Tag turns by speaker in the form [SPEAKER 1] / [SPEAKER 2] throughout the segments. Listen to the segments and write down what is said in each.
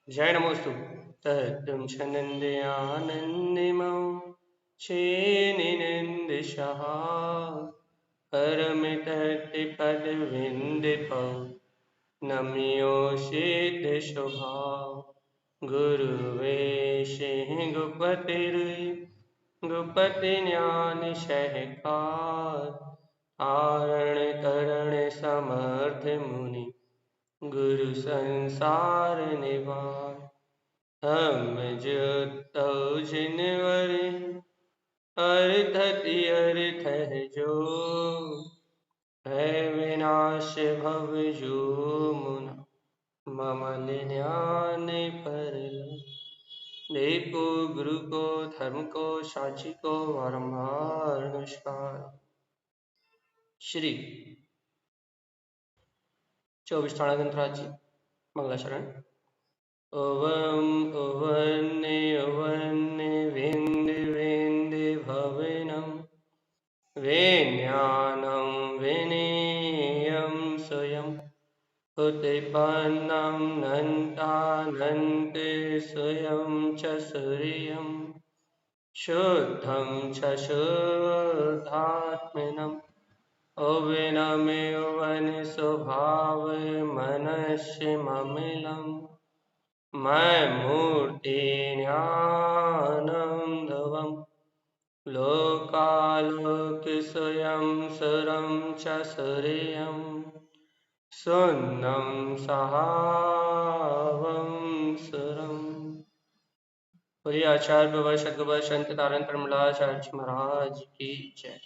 [SPEAKER 1] जय नमोस्तु तत्तुं छन्दन्यानन्दिमौ शेनिनन्दिशः परमितत्पदविन्दिपौ नम्योषितशुभा गुरुवे गुपतिज्ञानशहकार तारण तरण समर्थ मुनि गुरु संसार निवार हम जो जिनवर अर्थति अर्थ है जो है विनाश भव जो मुना ममल ज्ञान पर देखो गुरु को धर्म को साची को बारंबार नमस्कार। श्री 24 ग्रंथराज मंगलाचरण। ओवं ओवन्ने ओवन्ने वेन्दे वेन्दे भवनं वेज्ञानं विनेयं स्वयं उत्पन्नं नन्तानन्ते स्वयं च सूर्यं शुद्धं च शुद्धात्मनम् ओवनमेवन स्वभाव मनस्यममिलम् मयमूर्तिज्ञानन्दवम् लोकालोकस्वयं सुरं च सूर्यं सुन्नं सहावं सुरम्। बोलिए आचार्य बाबा सद्गुरु संत तारण परमलाचार्य जी महाराज की जय।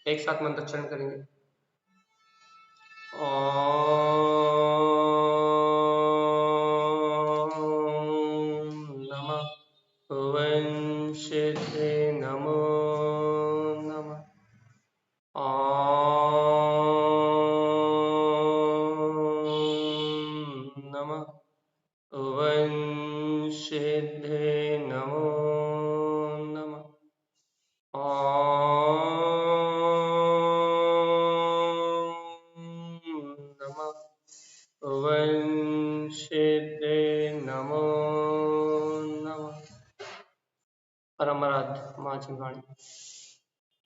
[SPEAKER 1] एक साथ मंत्रोच्चारण करेंगे। ओम नमः वंशते नमो नमः। ओम नमः वंशते नमो नमः। वंशते नमो नमः। परम आराध्य माँ चिंतामणि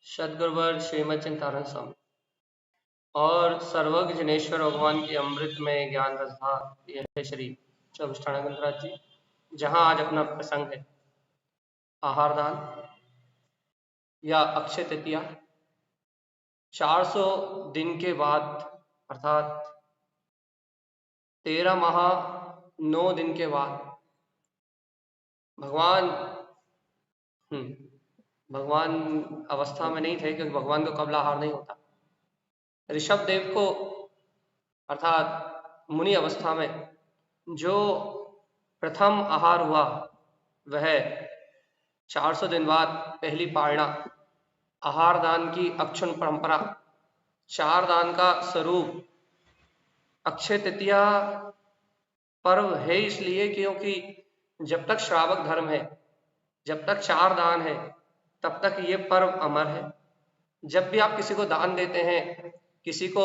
[SPEAKER 1] सद्गुरुवर श्रीमद चिंतारण स्वामी और सर्वज्ञ जनेश्वर भगवान की अमृतमय ज्ञान रसधार यह है श्री 24 ग्रंथराज जी, जहाँ आज अपना प्रसंग है आहार दान या अक्षय तृतीया। 400 दिन के बाद अर्थात 13 माह 9 दिन के बाद भगवान अवस्था में नहीं थे, क्योंकि भगवान को कबला आहार नहीं होता। ऋषभ देव को अर्थात मुनि अवस्था में जो प्रथम आहार हुआ वह 400 दिन बाद पहली पारणा आहार दान की अक्षुण परंपरा। 4 दान का स्वरूप अक्षय तृतीया पर्व है इसलिए क्योंकि जब तक श्रावक धर्म है, जब तक 4 दान है, तब तक ये पर्व अमर है। जब भी आप किसी को दान देते हैं, किसी को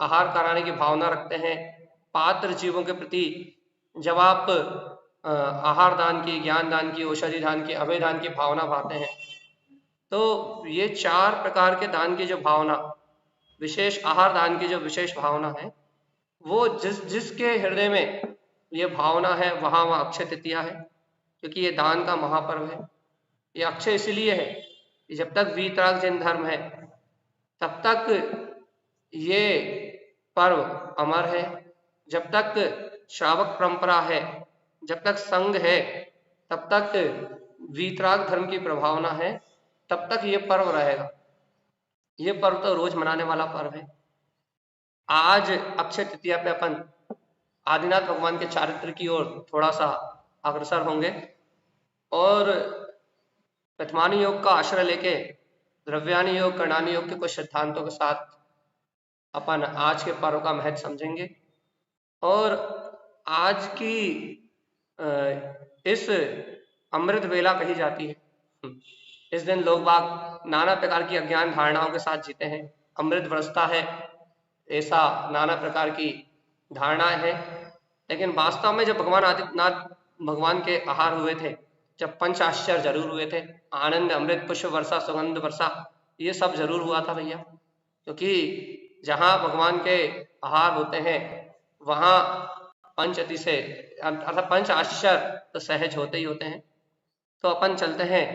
[SPEAKER 1] आहार कराने की भावना रखते हैं, पात्र जीवों के प्रति जब आप आहार दान की, ज्ञान दान की, औषधि दान की, अभय दान की भावना भाते हैं, तो ये 4 प्रकार के दान की जो भावना, विशेष आहार दान की जो विशेष भावना है, वो जिसके हृदय में ये भावना है वहाँ अक्षय तृतीया है, क्योंकि ये दान का महापर्व है। ये अक्षय इसलिए है कि जब तक वीतराग जैन धर्म है तब तक ये पर्व अमर है। जब तक श्रावक परंपरा है, जब तक संघ है, तब तक वीतराग धर्म की प्रभावना है, तब तक ये पर्व रहेगा। ये पर्व तो रोज मनाने वाला पर्व है। आज अक्षय तृतीया पे अपन आदिनाथ भगवान के चारित्र की ओर थोड़ा सा अग्रसर होंगे और प्रथमानी योग का आश्रय लेके द्रव्यानी योग, कर्णानी योग के कुछ सिद्धांतों के साथ अपन आज के पर्व का महत्व समझेंगे। और आज की इस अमृत वेला कही जाती है। इस दिन लोग बाग नाना प्रकार की अज्ञान धारणाओं के साथ जीते हैं। अमृत बरसता है, ऐसा नाना प्रकार की धारणाएं हैं, लेकिन वास्तव में जब भगवान आदित्यनाथ भगवान के आहार हुए थे, जब पंच आश्चर्य जरूर हुए थे, आनंद अमृत पुष्प वर्षा सुगंध वर्षा, ये सब जरूर हुआ था भैया। क्योंकि जहाँ भगवान के आहार होते हैं वहाँ पंच अतिशय अर्थात पंच आश्चर्य तो सहज होते ही होते हैं। तो अपन चलते हैं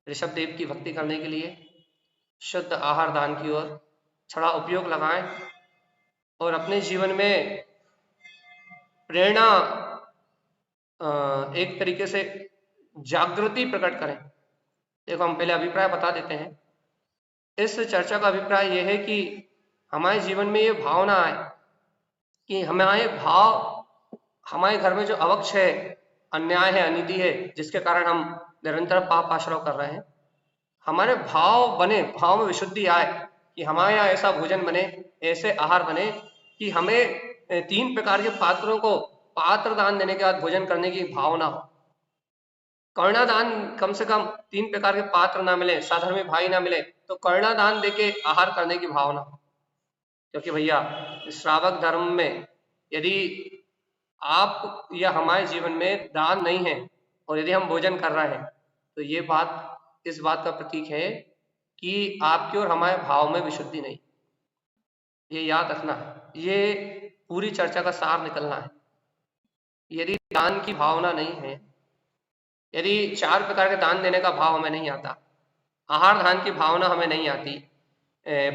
[SPEAKER 1] ऋषभ देव की भक्ति करने के लिए शुद्ध आहार दान की ओर थोड़ा उपयोग लगाएं और अपने जीवन में प्रेरणा एक तरीके से जागृति प्रकट करें। देखो हम पहले अभिप्राय बता देते हैं। इस चर्चा का अभिप्राय यह है कि हमारे जीवन में ये भावना आए कि हमारे हमारे घर में जो अवक्ष है, अन्याय है, अनिति है, जिसके कारण हम निरंतर पाप आश्रव कर रहे हैं, हमारे भाव बने, भाव में विशुद्धि आए कि हमारे यहाँ ऐसा भोजन बने, ऐसे आहार बने कि हमें 3 प्रकार के पात्रों को पात्र दान देने के बाद भोजन करने की भावना हो। कर्णादान कम से कम 3 प्रकार के पात्र ना मिले, साधर्मी भाई ना मिले, तो कर्णादान देके आहार करने की भावना हो। क्योंकि भैया श्रावक धर्म में यदि आप या हमारे जीवन में दान नहीं है और यदि हम भोजन कर रहे हैं तो ये बात इस बात का प्रतीक है कि आपके और हमारे भाव में विशुद्धि नहीं। ये याद रखना है, ये पूरी चर्चा का सार निकलना है। यदि दान की भावना नहीं है, यदि 4 प्रकार के दान देने का भाव हमें नहीं आता, आहार दान की भावना हमें नहीं आती,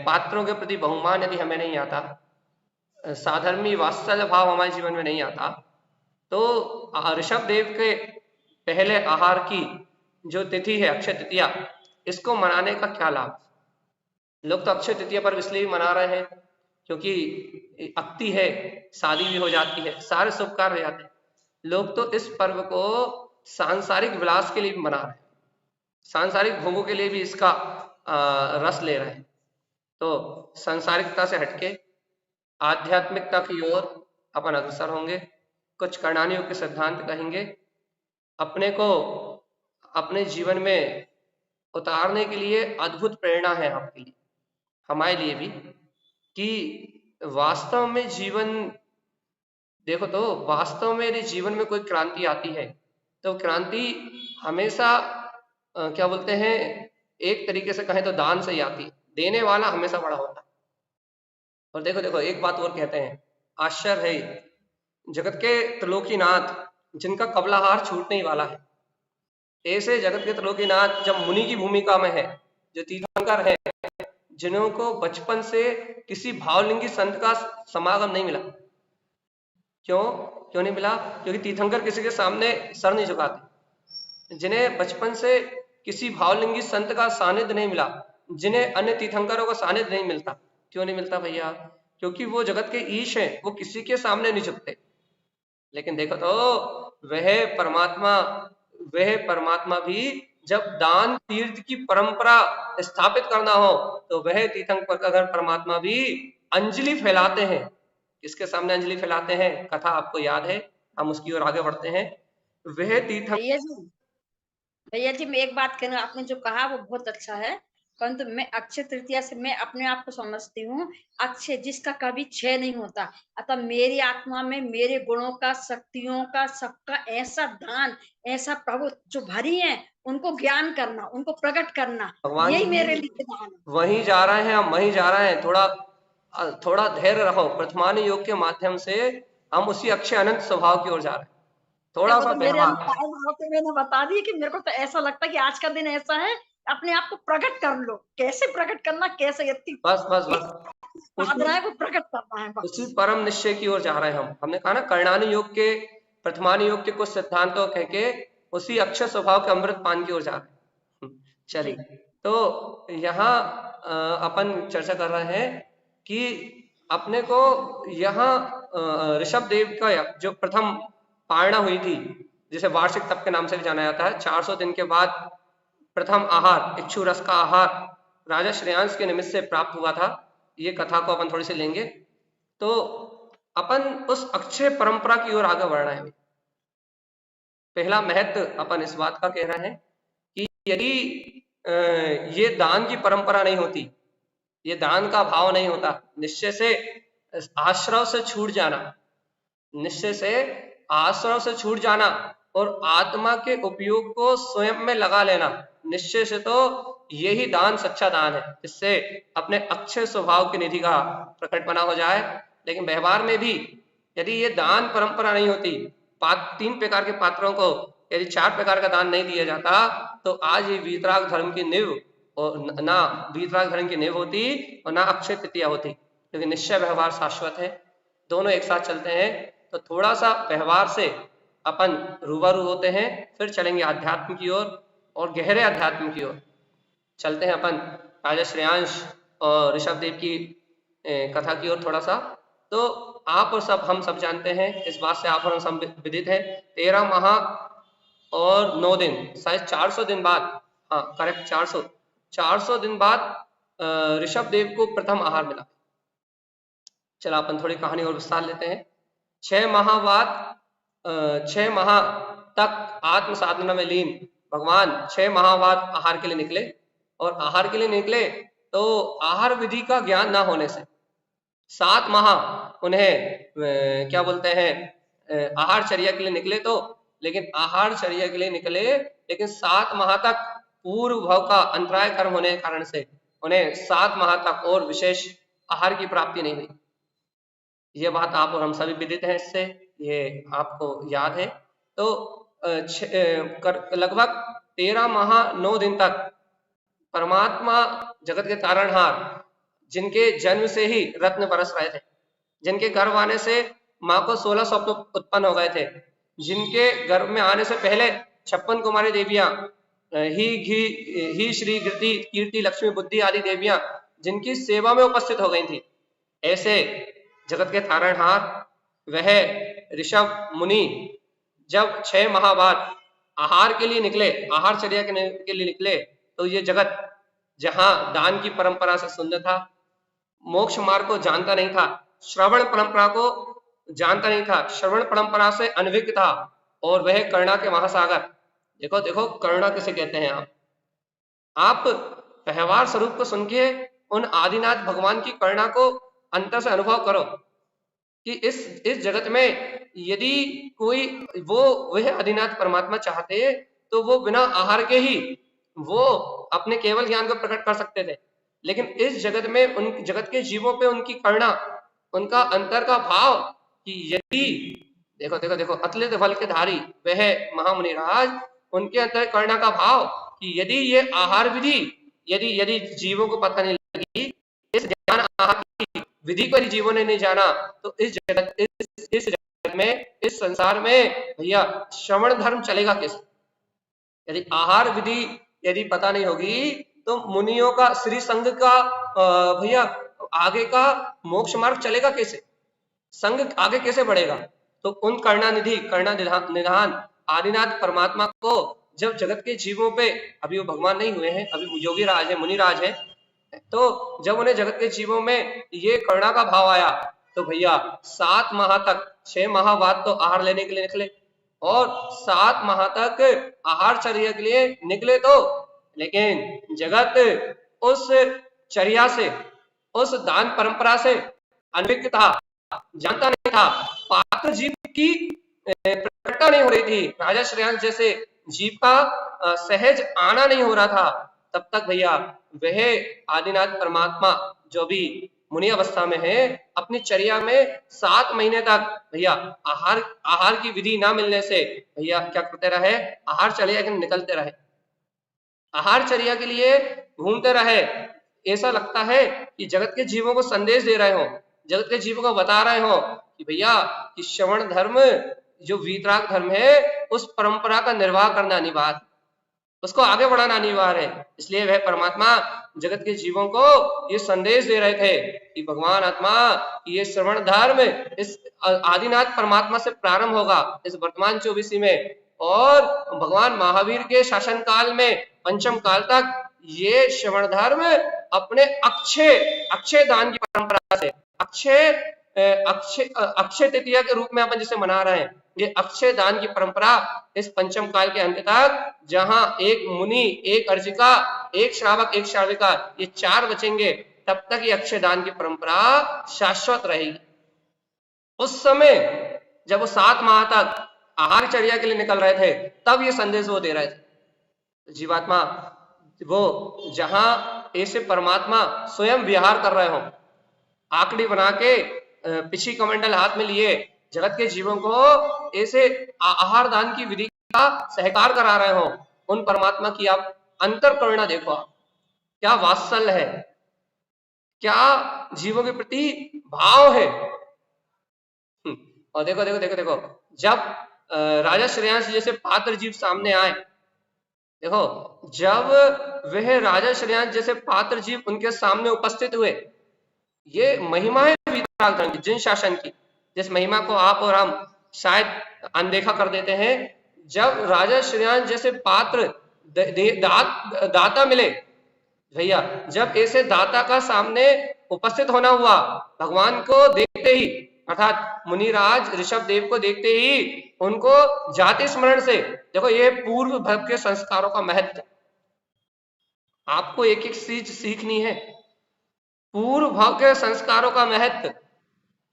[SPEAKER 1] पात्रों के प्रति बहुमान यदि हमें नहीं आता, साधर्मी वात्सल्य भाव हमारे जीवन में नहीं आता, तो ऋषभ देव के पहले आहार की जो तिथि है अक्षय तृतीया, इसको मनाने का क्या लाभ। लोग तो अक्षय तृतीया पर इसलिए मना रहे हैं क्योंकि अक्ति है, शादी भी हो जाती है, सारे शुभ कार्य हो जाते हैं। लोग तो इस पर्व को सांसारिक विलास के लिए भी मना रहे हैं, सांसारिक भोगों के लिए भी इसका रस ले रहे हैं। तो सांसारिकता से हटके आध्यात्मिकता की ओर अपन अग्रसर होंगे, कुछ कर्णानियों के सिद्धांत कहेंगे, अपने को अपने जीवन में उतारने के लिए अद्भुत प्रेरणा है आपके लिए, हमारे लिए भी, कि वास्तव में जीवन देखो तो वास्तव में यदि जीवन में कोई क्रांति आती है तो क्रांति हमेशा क्या बोलते हैं, एक तरीके से कहें तो दान से ही आती है, देने वाला हमेशा बड़ा होता है। और देखो देखो एक बात और कहते हैं, आश्चर्य है, जगत के त्रिलोकीनाथ जिनका कबलाहार छूटने ही वाला है, ऐसे जगत के त्रिलोकीनाथ जब मुनि की भूमिका में है, जो तीर्थंकर है, जिन्हों को बचपन से किसी भावलिंगी संत का समागम नहीं मिला। क्यों नहीं मिला? क्योंकि तीर्थंकर किसी के सामने सर नहीं झुकाते, जिन्हें बचपन से किसी भावलिंगी संत का सानिध्य नहीं मिला, जिन्हें अन्य तीर्थंकरों का सानिध्य नहीं मिलता। क्यों नहीं मिलता भैया? क्योंकि वो जगत के ईश हैं, वो किसी के सामने नहीं झुकते। लेकिन देखो तो वह परमात्मा भी जब दान तीर्थ की परंपरा स्थापित करना हो तो वह तीर्थंकर परमात्मा भी अंजलि फैलाते हैं। किसके सामने अंजलि फैलाते हैं? कथा आपको याद है, हम उसकी ओर आगे बढ़ते हैं। वह तीर्थंकर
[SPEAKER 2] भैया जी मैं एक बात कहना, आपने जो कहा वो बहुत अच्छा है, परंतु मैं अक्षय तृतीया से मैं अपने आप को समझती हूँ अक्षय, जिसका कभी क्षय नहीं होता। अतः मेरी आत्मा में मेरे गुणों का, शक्तियों का, सबका ऐसा दान, ऐसा प्रभु जो भरी है, उनको ज्ञान करना, उनको प्रकट करना, यही मेरे लिए दान है।
[SPEAKER 1] वहीं जा रहे हैं हम, वहीं जा रहे हैं। थोड़ा धैर्य रहो, प्रथमान योग के माध्यम से हम उसी अक्षय अनंत स्वभाव की ओर जा रहे हैं। थोड़ा सा
[SPEAKER 2] मैंने बता दी कि मेरे को तो ऐसा लगता है कि आज का दिन ऐसा है, अपने आप को प्रकट कर लो। कैसे प्रकट करना, कैसे
[SPEAKER 1] बस
[SPEAKER 2] साधना है वो प्रकट करना है,
[SPEAKER 1] उसी परम निश्चय की ओर जा रहे हैं हम। हमने कहा ना, कर्णानी योग के, प्रथमानी योग के कुछ सिद्धांतों कह के उसी अक्षय स्वभाव के अमृत पान की ओर जा रहे हैं। चलिए, तो यहाँ अपन चर्चा कर रहे हैं कि अपने को यहाँ ऋषभ देव का जो प्रथम पारणा हुई थी, जिसे वार्षिक तप के नाम से भी जाना जाता है, 400 दिन के बाद प्रथम आहार, इक्षु रस का आहार राजा श्रेयांश के निमित्त से प्राप्त हुआ था। ये कथा को अपन थोड़ी सी लेंगे तो अपन उस अक्षय परंपरा की ओर आगे बढ़ रहे हैं। पहला महत्व अपन इस बात का कह रहे हैं कि यदि ये दान की परंपरा नहीं होती, ये दान का भाव नहीं होता, निश्चय से आश्रव से छूट जाना, निश्चय से आश्रव से छूट जाना और आत्मा के उपयोग को स्वयं में लगा लेना, निश्चय से तो यही दान सच्चा दान है, जिससे अपने अक्षय स्वभाव की निधि का प्रकटपना हो जाए। लेकिन व्यवहार में भी यदि ये दान परंपरा नहीं होती, 3 प्रकार के पात्रों को यदि 4 प्रकार का दान नहीं दिया जाता, तो आज ये वीतराग धर्म की नींव और ना वीतराग धर्म की नींव होती और ना अक्षय तृतीया होती। क्योंकि निश्चय व्यवहार शाश्वत है, दोनों एक साथ चलते हैं। तो थोड़ा सा व्यवहार से अपन रूबरू होते हैं, फिर चलेंगे अध्यात्म की ओर और गहरे अध्यात्म की ओर चलते हैं अपन राजा श्रेयांश और ऋषभ देव की कथा की ओर थोड़ा सा। तो आप और सब हम सब जानते हैं, इस बात से आप और हम सब विदित है, 13 माह और 9 दिन, शायद 400 दिन बाद, हाँ करेक्ट 400 दिन बाद ऋषभ देव को प्रथम आहार मिला। चलो अपन थोड़ी कहानी और विस्तार लेते हैं। 6 माह बाद 6 माह तक आत्म साधना में लीन भगवान 6 माह बाद आहार के लिए निकले। और आहार के लिए निकले तो आहार विधि का ज्ञान ना होने से 7 माह उन्हें क्या बोलते हैं आहार चर्या के लिए निकले, तो लेकिन आहार चर्या के लिए निकले, लेकिन 7 माह तक पूर्व भाव का अंतराय कर्म होने के कारण से उन्हें 7 माह तक और विशेष आहार की प्राप्ति नहीं हुई। ये बात आप और हम सभी विदित हैं, इससे ये आपको याद है। तो लगभग 13 माह 9 दिन तक परमात्मा जगत के तारणहार, जिनके जन्म से ही रत्न बरस रहे थे, जिनके गर्भ आने से माँ को 16 स्वप्न उत्पन्न हो गए थे, जिनके गर्भ में आने से पहले 56 कुमारी देवियां ही श्री कीर्ति लक्ष्मी बुद्धि आदि देवियां जिनकी सेवा में उपस्थित हो गई थी, ऐसे जगत के तारणहार वह ऋषभ मुनि जब 6 माह बाद आहार के लिए निकले, आहार चर्या के लिए निकले, तो ये जगत जहां दान की परंपरा से शून्य था, मोक्ष मार्ग को जानता नहीं था, श्रवण परंपरा को जानता नहीं था, श्रवण परंपरा से अनभिज्ञ था, और वह करुणा के महासागर, देखो देखो करुणा किसे कहते हैं आप व्यवहार स्वरूप को सुन के उन आदिनाथ भगवान की करुणा को अंतर से अनुभव करो कि इस जगत में यदि कोई वह आदिनाथ परमात्मा चाहते तो वो बिना आहार के ही वो अपने केवल ज्ञान को प्रकट कर सकते थे। लेकिन इस जगत में उन जगत के जीवों पे उनकी करुणा, उनका अंतर का भाव कि यदि देखो देखो देखो अतुलित बल के धारी वह महामुनि राज, उनके अंतर करुणा का भाव कि यदि ये आहार विधि यदि जीवों को पता नहीं लगी, इस ज्ञान आहार की विधि को जीवों ने नहीं जाना, तो इस जगत में, इस संसार में भैया श्रवण धर्म चलेगा कैसे? यदि आहार विधि यदि पता नहीं होगी तो मुनियों का श्री संघ का भैया आगे का मोक्ष मार्ग चलेगा कैसे? संघ आगे कैसे बढ़ेगा? तो उन करुणा निधान आदिनाथ परमात्मा को जब जगत के जीवों पे, अभी वो भगवान नहीं हुए हैं, अभी योगी राज है, मुनि राज है, तो जब उन्हें जगत के जीवों में ये करुणा का भाव आया तो भैया 7 माह तक, 6 माह बाद तो आहार लेने के लिए निकले और 7 माह तक आहार चर्या के लिए निकले, तो लेकिन जगत उस चर्या से, उस दान परंपरा से अनभिज्ञ था, जानता नहीं था, पात्र जीव की प्रकटता नहीं हो रही थी, राजा श्रेयांश जैसे जीव का सहज आना नहीं हो रहा था। तब तक भैया वह आदिनाथ परमात्मा जो भी मुनि अवस्था में है, अपनी चर्या में 7 महीने तक भैया आहार की विधि ना मिलने से भैया क्या करते रहे, आहार चर्या के निकलते रहे, आहार चर्या के लिए घूमते रहे। ऐसा लगता है कि जगत के जीवों को संदेश दे रहे हो, जगत के जीवों को बता रहे हो कि भैया कि श्रवण धर्म जो वीतराग धर्म है, उस परंपरा का निर्वाह करना अनिवार्य, उसको आगे बढ़ाना अनिवार्य है। इसलिए वह परमात्मा जगत के जीवों को ये संदेश दे रहे थे कि भगवान आत्मा ये श्रवण धर्म इस आदिनाथ परमात्मा से प्रारंभ होगा इस वर्तमान 24वीं में, और भगवान महावीर के शासन काल में पंचम काल तक ये श्रवण धर्म अपने अक्षय दान की परंपरा से, अक्षय तृतीया के रूप में अपन जिसे मना रहे हैं, ये अक्षय दान की परंपरा इस पंचम काल के अंत तक, जहां एक मुनि, एक अर्चिका, एक श्रावक, एक श्राविका, ये 4 बचेंगे, तब तक ये अक्षय दान की परंपरा शाश्वत रहेगी। उस समय जब वो 7 माह तक आहार चर्या के लिए निकल रहे थे, तब ये संदेश वो दे रहे थे। जीवात्मा वो जहां ऐसे परमात्मा स्वयं विहार कर रहे हो, आकड़ी बना के पिछी कमंडल हाथ में लिए जगत के जीवों को ऐसे आहार दान की विधि का सहकार करा रहे हो, उन परमात्मा की आप अंतर करुणा देखो, क्या वात्सल्य है, क्या जीवों के प्रति भाव है। और देखो देखो देखो देखो, जब राजा श्रेयांश जैसे पात्र जीव सामने आए, देखो जब वह राजा श्रेयांश जैसे पात्र जीव उनके सामने उपस्थित हुए, ये महिमा है वीतराग धर्म की, जिन शासन की, जिस महिमा को आप और हम शायद अनदेखा कर देते हैं। जब राजा श्रेयांश जैसे पात्र दाता मिले भैया, जब ऐसे दाता का सामने उपस्थित होना हुआ, भगवान को देखते ही अर्थात मुनिराज ऋषभ देव को देखते ही उनको जाति स्मरण से, देखो ये पूर्व भव के संस्कारों का महत्व आपको एक एक चीज सीखनी है। पूर्व भव के संस्कारों का महत्व,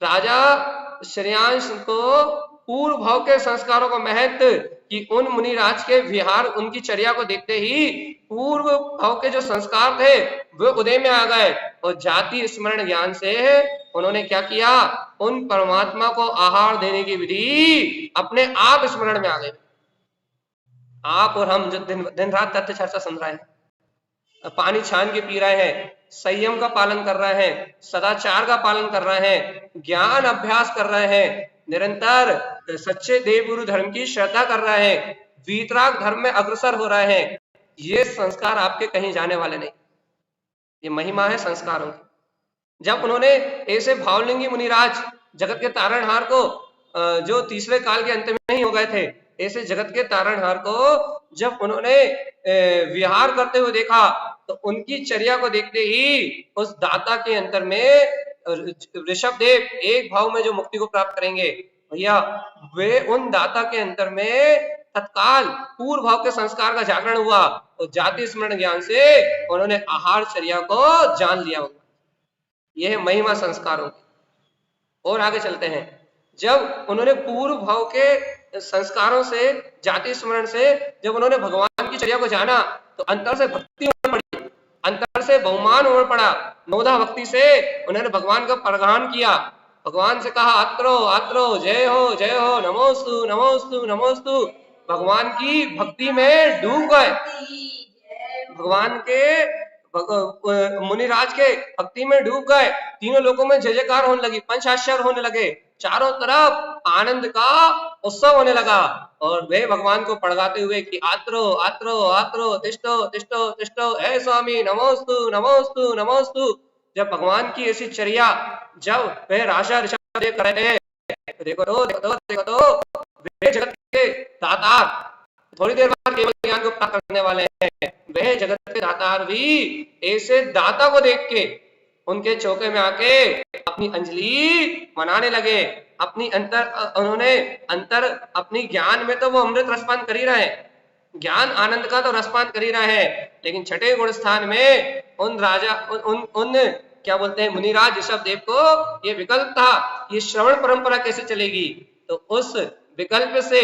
[SPEAKER 1] राजा श्रेयांश को पूर्व भव के संस्कारों का महत्व कि उन मुनिराज के विहार, उनकी चर्या को देखते ही पूर्व भव के जो संस्कार थे वो उदय में आ गए, और जाति स्मरण ज्ञान से उन्होंने क्या किया, उन परमात्मा को आहार देने की विधि अपने आप स्मरण में आ गई। आप और हम जो दिन रात तथ्य चर्चा सुन रहे हैं, पानी छान के पी रहे हैं, संयम का पालन कर रहे हैं, सदाचार का पालन कर रहे हैं, ज्ञान अभ्यास कर रहे हैं, निरंतर सच्चे देव गुरु धर्म की श्रद्धा कर रहे हैं, वीतराग धर्म में अग्रसर हो रहे हैं, ये संस्कार आपके कहीं जाने वाले नहीं। ये महिमा है संस्कारों की। जब उन्होंने ऐसे भावलिंगी मुनिराज जगत के तारणहार को, जो तीसरे काल के अंत में ही हो गए थे, ऐसे जगत के तारणहार को जब उन्होंने विहार करते हुए देखा, तो उनकी चर्या को देखते ही उस दाता के अंतर में ऋषभ देव एक भाव में जो मुक्ति को प्राप्त करेंगे भैया, वे उन दाता के अंतर में तत्काल पूर्व भाव के संस्कार का जागरण हुआ, और जाति स्मरण ज्ञान से उन्होंने आहार चर्या को जान लिया। यह है महिमा संस्कारों की। और आगे चलते हैं, जब उन्होंने पूर्व भाव के संस्कारों से, जाति स्मरण से जब उन्होंने भगवान की चर्या को जाना, तो अंतर से भक्ति उमड़ पड़ी, अंतर से बहुमान उमड़ पड़ा, नौधा भक्ति से उन्होंने भगवान का प्रगान किया, भगवान से कहा आत्रो आत्रो, जय हो, नमोस्तु नमोस्तु नमोस्तु। भगवान की भक्ति में डूब गए, भगवान के मुनिराज के भक्ति में डूब गए, तीनों लोगों में जय जयकार होने लगी, पंचाक्षर होने लगे, चारों तरफ आनंद का उत्सव होने लगा, और वे भगवान को पढ़ाते हुए कि आत्रो आत्रो आत्रो, तिष्ठो तिष्ठो तिष्ठो, हे स्वामी नमोस्तु नमोस्तु नमोस्तु। जब भगवान की ऐसी चर्या जब वे राजा ऋषभ देव कर रहे थे, देखो तो वे जगत के दातार, थोड़ी देर बाद केवल ज्ञान को प्राप्त करने वाले हैं, वह जगत के दातार भी ऐसे दाता को देख के उनके चौके में आके अपनी अंजलि मनाने लगे। अपनी उन्होंने अपनी ज्ञान में तो वो अमृत रसपान कर ही रहे हैं, ज्ञान आनंद का तो रसपान कर ही रहे हैं, लेकिन छठे गुण स्थान में उन राजा उन क्या बोलते हैं मुनिराज ऋषभ देव को ये विकल्प था, ये श्रवण परंपरा कैसे चलेगी। तो उस विकल्प से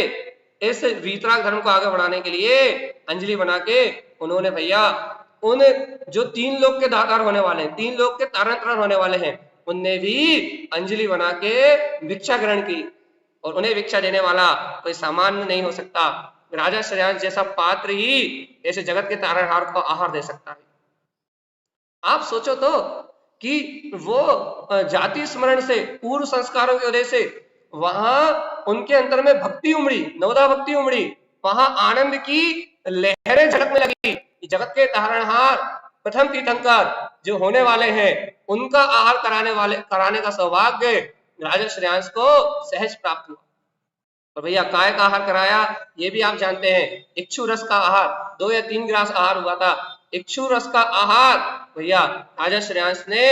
[SPEAKER 1] इस वीतराग धर्म को आगे बढ़ाने के लिए अंजलि बना के उन्होंने भैया उन जो तीन लोग के दातार होने वाले हैं, तीन लोग के तारण होने वाले हैं, उनने भी अंजलि बना के भिक्षा ग्रहण की, और उन्हें भिक्षा देने वाला कोई सामान्य नहीं हो सकता, राजा श्रेयांश जैसा पात्र ही ऐसे जगत के तारणहार को आहार दे सकता है। आप सोचो तो कि वो जाति स्मरण से, पूर्व संस्कारों की वजह से वहां उनके अंदर में भक्ति उमड़ी, नवदा भक्ति उमड़ी, वहां आनंद की लहरें झलकने लगी। जगत के तारणहार प्रथम तीर्थंकर जो होने वाले हैं, उनका आहार कराने का सौभाग्य राजा श्रेयांश को सहज प्राप्त हुआ। तो भैया काय का आहार कराया, ये भी आप जानते हैं, इक्षु रस का आहार, 2 या 3 गिलास आहार हुआ था। इक्षु रस का आहार भैया राजा श्रेयांश ने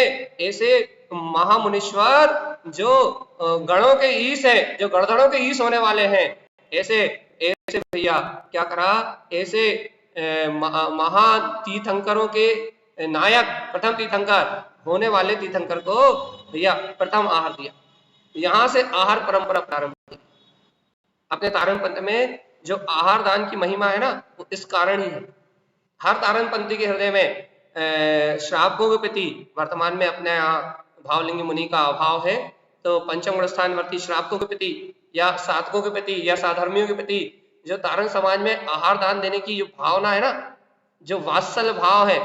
[SPEAKER 1] ऐसे महामुनीश्वर जो गणों के ईश है, जो गणधरों के ईश होने वाले हैं, ऐसे भैया क्या करा, ऐसे महान तीर्थंकरों के नायक प्रथम तीर्थंकर होने वाले तीर्थंकर को भैया प्रथम आहार दिया। यहां से आहार परंपरा प्रारंभ हुई। अपने तारण पंथ में जो आहार दान की महिमा है ना, वो इस कारण ही है। हर तारण पंथी के हृदय में श्रावकों के प्रति वर्तमान में अपने यहाँ भावलिंगी मुनि का अभाव है, तो पंचम गुण स्थानवर्ती श्रावकों के प्रति या साधकों के प्रति या साधर्मियों के प्रति जो तारण समाज में आहार दान देने की जो भावना है ना, जो वात्सल्य भाव है,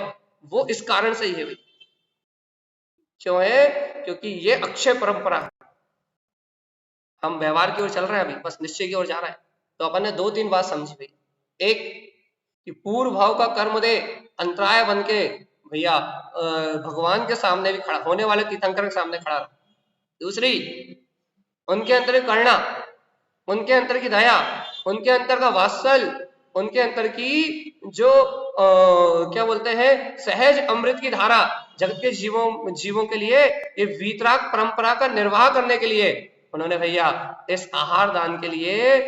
[SPEAKER 1] वो इस कारण से ही है भाई। क्यों है? क्योंकि ये अक्षय परंपरा है। हम व्यवहार की ओर चल रहे हैं, अभी बस निश्चय की ओर जा रहा है। तो अपन ने 2-3 बात समझी भाई। एक कि पूर्व भाव का कर्म दे अंतराय बन के भैया भगवान के सामने भी खड़ा, होने वाले तीर्थंकर के सामने खड़ा रहा। दूसरी, उनके अंतर की करुणा, उनके अंतर की दया, उनके अंतर का वात्सल्य, उनके अंतर की जो क्या बोलते हैं सहज अमृत की धारा जगत के जीवों के लिए, ये वीतराग परंपरा का निर्वाह करने के लिए उन्होंने भैया इस आहार दान के लिए,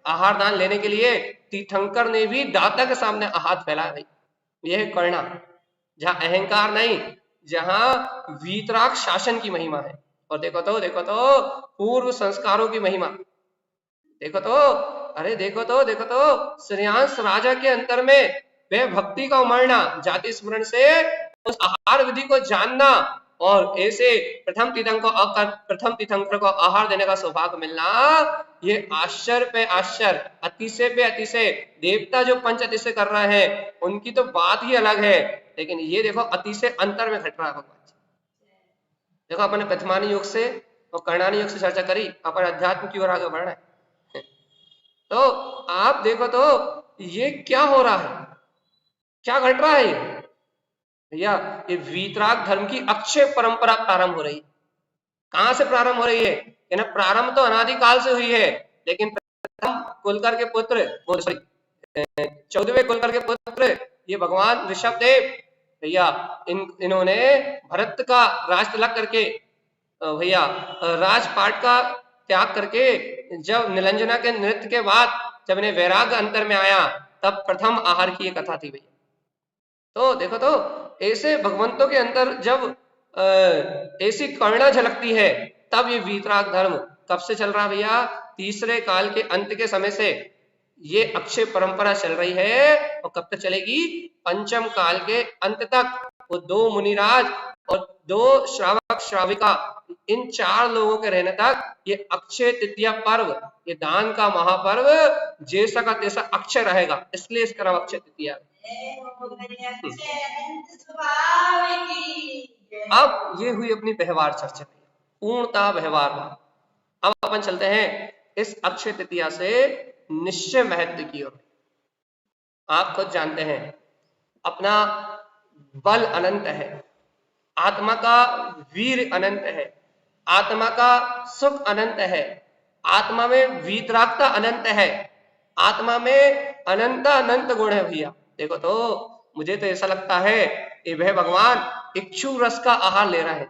[SPEAKER 1] आहार दान लेने के लिए तीर्थंकर ने भी दाता के सामने हाथ फैलाया भाई। यह करुणा, जहां अहंकार नहीं, जहां वीतराग शासन की महिमा है। और देखो तो पूर्व संस्कारों की महिमा, देखो तो, अरे देखो तो श्रेयांश राजा के अंतर में वह भक्ति का उमड़ना, जाति स्मरण से उस आहार विधि को जानना और ऐसे प्रथम तीर्थंकर को आहार देने का सौभाग्य मिलना, ये आश्चर्य पे आश्चर्य, अतिशय पे अतिशय। देवता जो पंच अतिशय कर रहे हैं उनकी तो बात ही अलग है, लेकिन ये देखो अतिशय अंतर में घट रहा है भगवान जी। देखो अपने प्रथमानी योग से और कर्णानी योग से चर्चा करी, अपन अध्यात्म की ओर आगे बढ़ रहे हैं। तो आप देखो तो ये क्या हो रहा है, क्या घट रहा है भैया? ये वीतराग धर्म की अक्षय परंपरा प्रारंभ हो रही है। कहां से प्रारंभ हो रही है? ना प्रारंभ तो अनादिकाल से हुई है, लेकिन प्रथम कुलकर के पुत्र, 14वें कुलकर के पुत्र ये भगवान ऋषभदेव भैया, इन्होंने भरत का राज तिलक करके भैया राजपाट का त्याग करके, जब नीलांजना के नृत्य के बाद जब इन्हें वैराग्य अंतर में आया, तब प्रथम आहार की ये कथा थी भैया। तो देखो तो ऐसे भगवंतों के अंदर जब ऐसी करुणा झलकती है, तब ये वीतराग धर्म कब से चल रहा भैया? तीसरे काल के अंत के समय से ये अक्षय परंपरा चल रही है। और कब तक चलेगी? पंचम काल के अंत तक। वो 2 मुनिराज और 2 श्रावक श्राविका, इन 4 लोगों के रहने तक ये अक्षय तृतीया पर्व, ये दान का महापर्व जैसा का तैसा अक्षय रहेगा, इसलिए इसका नाम अक्षय तृतीया है। अब ये हुई अपनी व्यवहार चर्चा, पूर्णता व्यवहार। अब अपन चलते हैं इस अक्षय तृतीया से निश्चय महत्व की ओर। आप खुद जानते हैं अपना बल अनंत है, आत्मा का वीर अनंत है, आत्मा का सुख अनंत है, आत्मा में वीतरागता अनंत है, आत्मा में अनंत गुण है भैया। देखो तो मुझे तो ऐसा लगता है कि वह भगवान इक्षु रस का आहार ले रहा है।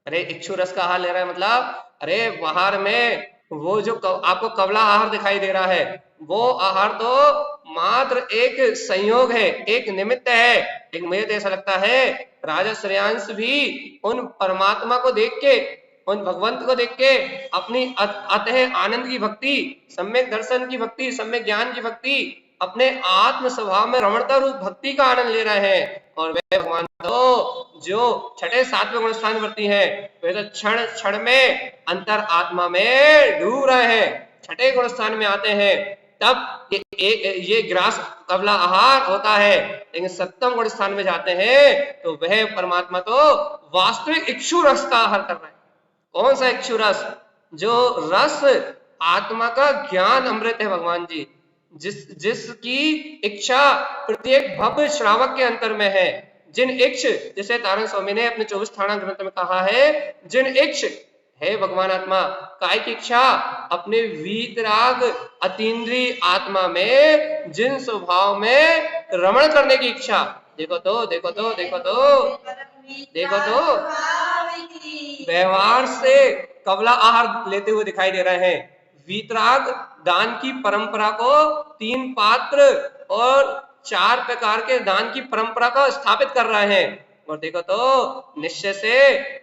[SPEAKER 1] अरे इक्षु रस का आहार ले रहा है मतलब, अरे बाहर में वो जो आपको कवला आहार दिखाई दे रहा है, वो आहार तो मात्र एक संयोग है, एक निमित्त है। लेकिन मुझे तो ऐसा लगता है राजा श्रेयांश भी उन परमात्मा को देख के, उन भगवंत को देख के अपनी अतः आनंद की भक्ति, सम्यक दर्शन की भक्ति, सम्यक ज्ञान की भक्ति, अपने आत्म स्वभाव में रमणता रूप भक्ति का आनंद ले रहे हैं। और वे भगवान तो जो 6, 7वें गुण स्थानवर्ती हैं, वे तो क्षण क्षण में अंतर आत्मा में डूब रहे हैं। 6ठे गुण स्थान में आते हैं तब ये ग्रास कवला आहार होता है, लेकिन 7वें गुण स्थान में जाते हैं तो वह परमात्मा तो वास्तविक इक्षु रस का आहार कर रहा है। कौन सा इक्षु रस? जो रस आत्मा का ज्ञान अमृत है भगवान जी, जिसकी इच्छा प्रत्येक भव्य श्रावक के अंतर में है। जिन इक्ष, जैसे तारण स्वामी ने अपने 24 थाना ग्रंथ में कहा है, जिन इक्ष है भगवान आत्मा, काय की इच्छा? अपने वीतराग अतीन्द्रिय आत्मा में जिन स्वभाव में रमण करने की इच्छा। देखो तो व्यवहार से कवला आहार लेते हुए दिखाई दे रहे हैं। वीतराग दान की परंपरा को 3 पात्र और 4 प्रकार के दान की परंपरा को स्थापित कर रहे हैं। और देखो तो निश्चय से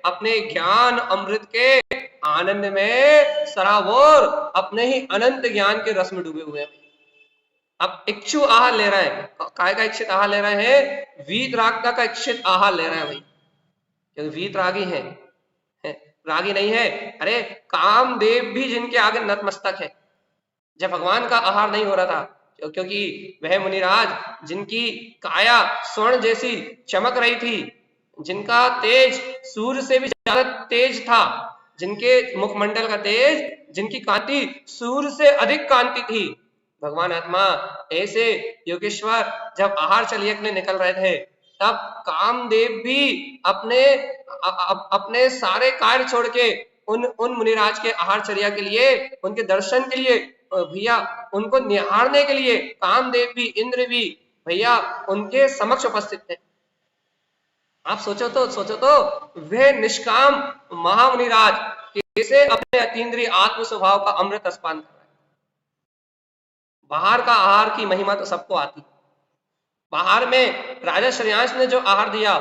[SPEAKER 1] अपने ज्ञान अमृत के आनंद में सराबोर अपने ही अनंत ज्ञान के रस में डूबे हुए हैं। अब इच्छु आहार ले रहे हैं, काय का इच्छित आहार ले रहे हैं, वीतरागता का इच्छित आहार ले रहे हैं भाई, क्योंकि वीतरागी है, रागी नहीं है। अरे कामदेव भी जिनके आगे नतमस्तक है, जब भगवान का आहार नहीं हो रहा था, क्योंकि वह मुनिराज जिनकी काया स्वर्ण जैसी चमक रही थी, जिनका तेज सूर्य से भी ज्यादा तेज था, जिनके मुखमंडल का तेज, जिनकी कांति सूर्य से अधिक कांति थी, भगवान आत्मा ऐसे योगेश्वर जब आहार चलिए के लिए निकल रहे थे, तब कामदेव भी अपने सारे कार्य छोड़ के उन मुनिराज के आहार चर्या के लिए, उनके दर्शन के लिए भैया, उनको निहारने के लिए कामदेव भी, इंद्र भी भैया उनके समक्ष उपस्थित थे। आप सोचो तो वह निष्काम महामुनिराज कैसे अपने अतीन्द्रिय आत्म स्वभाव का अमृत अस्पान कर रहा है। बाहर का आहार की महिमा तो सबको आती, बाहर में राजा श्रेयांश ने जो आहार दिया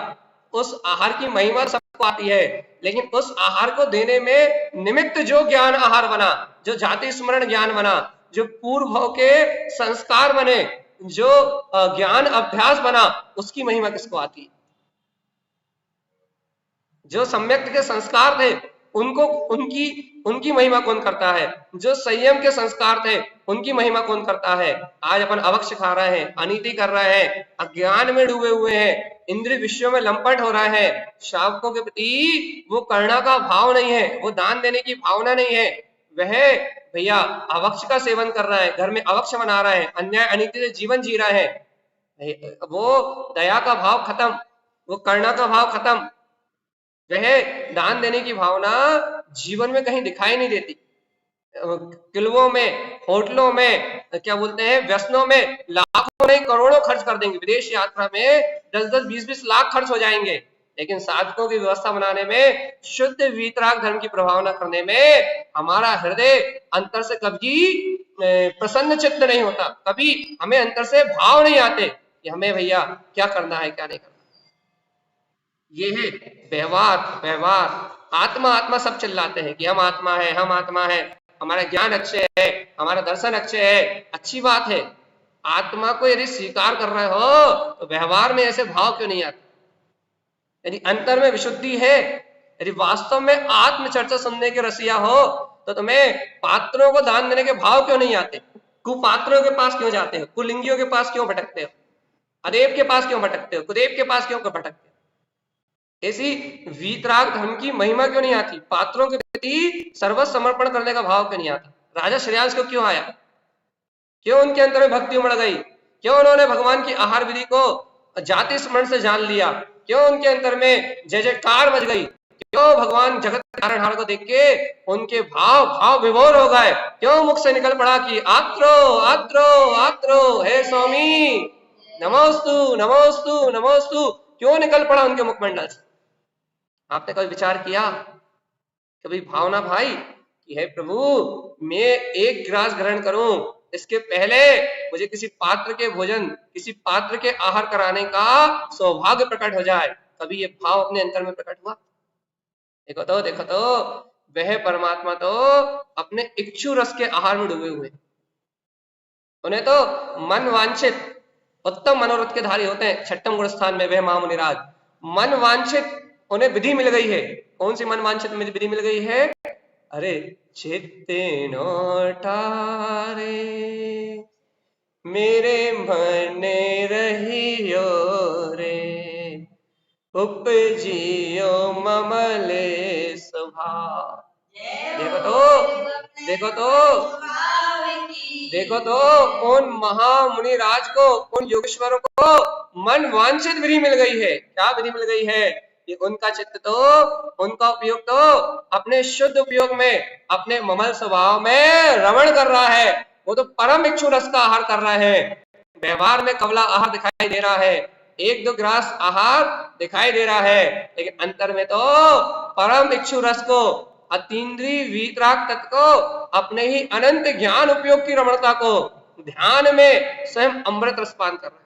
[SPEAKER 1] उस आहार की महिमा सबको आती है, लेकिन उस आहार को देने में निमित्त जो ज्ञान आहार बना, जो जाति स्मरण ज्ञान बना, जो पूर्व भाव के संस्कार बने, जो ज्ञान अभ्यास बना, उसकी महिमा किसको आती है। जो सम्यक के संस्कार थे उनको उनकी महिमा कौन करता है, जो संयम के संस्कार थे उनकी महिमा कौन करता है। आज अपन अवक्ष खा रहे हैं, अनीति कर रहे हैं, अज्ञान में डूबे हुए हैं, इंद्रिय विषयों में लंपट हो रहे हैं, श्रावकों के प्रति वो करुणा का भाव नहीं है, वो दान देने की भावना नहीं है, वह भैया अवक्ष का सेवन कर रहा है, घर में अवक्ष बना रहा है, अन्याय अनीति से जीवन जी रहा है, वो दया का भाव खत्म, वो करुणा का भाव खत्म, वह दान देने की भावना जीवन में कहीं दिखाई नहीं देती। किल्वों में, होटलों में, क्या बोलते हैं, व्यसनों में लाखों नहीं करोड़ों खर्च कर देंगे, विदेश यात्रा में 10-10, 20-20 लाख खर्च हो जाएंगे, लेकिन साधकों की व्यवस्था बनाने में, शुद्ध वीतराग धर्म की प्रभावना करने में हमारा हृदय अंतर से कभी प्रसन्न चित्त नहीं होता, कभी हमें अंतर से भाव नहीं आते कि हमें भैया क्या करना है क्या नहीं करना। ये है व्यवहार। आत्मा सब चिल्लाते हैं कि हम आत्मा है, हम आत्मा है, हमारा ज्ञान अच्छे है, हमारा दर्शन अच्छे है, अच्छी बात है। आत्मा को यदि स्वीकार कर रहे हो तो व्यवहार में ऐसे भाव क्यों नहीं आते। यदि अंतर में विशुद्धि है, यदि वास्तव में आत्म चर्चा सुनने के रसिया हो, तो तुम्हें पात्रों को दान देने के भाव क्यों नहीं आते, कुपात्रों के पास क्यों जाते हो, कुलिंगियों के पास क्यों भटकते हो, अदेव के पास क्यों भटकते हो, कुदेव के पास क्यों भटकते हो। ऐसी वीतराग धर्म की महिमा क्यों नहीं आती, पात्रों के प्रति सर्वस्व समर्पण करने का भाव क्यों नहीं आता। राजा श्रेयांश को क्यों आया, क्यों उनके अंदर में भक्ति उमड़ गई, क्यों उन्होंने भगवान की आहार विधि को जाति स्मरण से जान लिया, क्यों उनके अंदर में जय जयकार बज गई, क्यों भगवान जगत तारणहार को देख के उनके भाव विभोर हो गए, क्यों मुख से निकल पड़ा कि आत्रो आत्रो आत्रो हे स्वामी नमोस्तु नमोस्तु नमोस्तु, क्यों निकल पड़ा उनके मुखमंडल से। आपने कभी विचार किया, कभी भावना भाई कि हे प्रभु मैं एक गिलास ग्रहण करूं, इसके पहले मुझे किसी पात्र के भोजन, किसी पात्र के आहार कराने का सौभाग्य प्रकट हो जाए, कभी ये भाव अपने अंतर में प्रकट हुआ। देखो तो वह परमात्मा तो अपने इच्छु रस के आहार में डूबे हुए, उन्हें तो मन वांछित उत्तम मनोरथ के धारी होते हैं। छठम गुण स्थान में वह महामुनिराज, मन वांछित उन्हें विधि मिल गई है। कौन सी मन वांछित विधि मिल गई है, अरे चित्ते नोटारे मेरे मन रहियो रे, उपजियो ममले स्वभाव। देखो तो उन महामुनिराज को, उन योगेश्वरों को मन वांछित विधि मिल गई है। क्या विधि मिल गई है कि उनका चित्त तो, उनका उपयोग तो अपने शुद्ध उपयोग में, अपने ममल स्वभाव में रमण कर रहा है। वो तो परम इच्छु रस का आहार कर रहा है। व्यवहार में कवला आहार दिखाई दे रहा है, 1-2 ग्रास आहार दिखाई दे रहा है, लेकिन अंतर में तो परम इच्छु रस को, अतीन्द्रिय वीतराग तत्व को, अपने ही अनंत ज्ञान उपयोग की रमणता को ध्यान में स्वयं अमृत रसपान कर रहा है।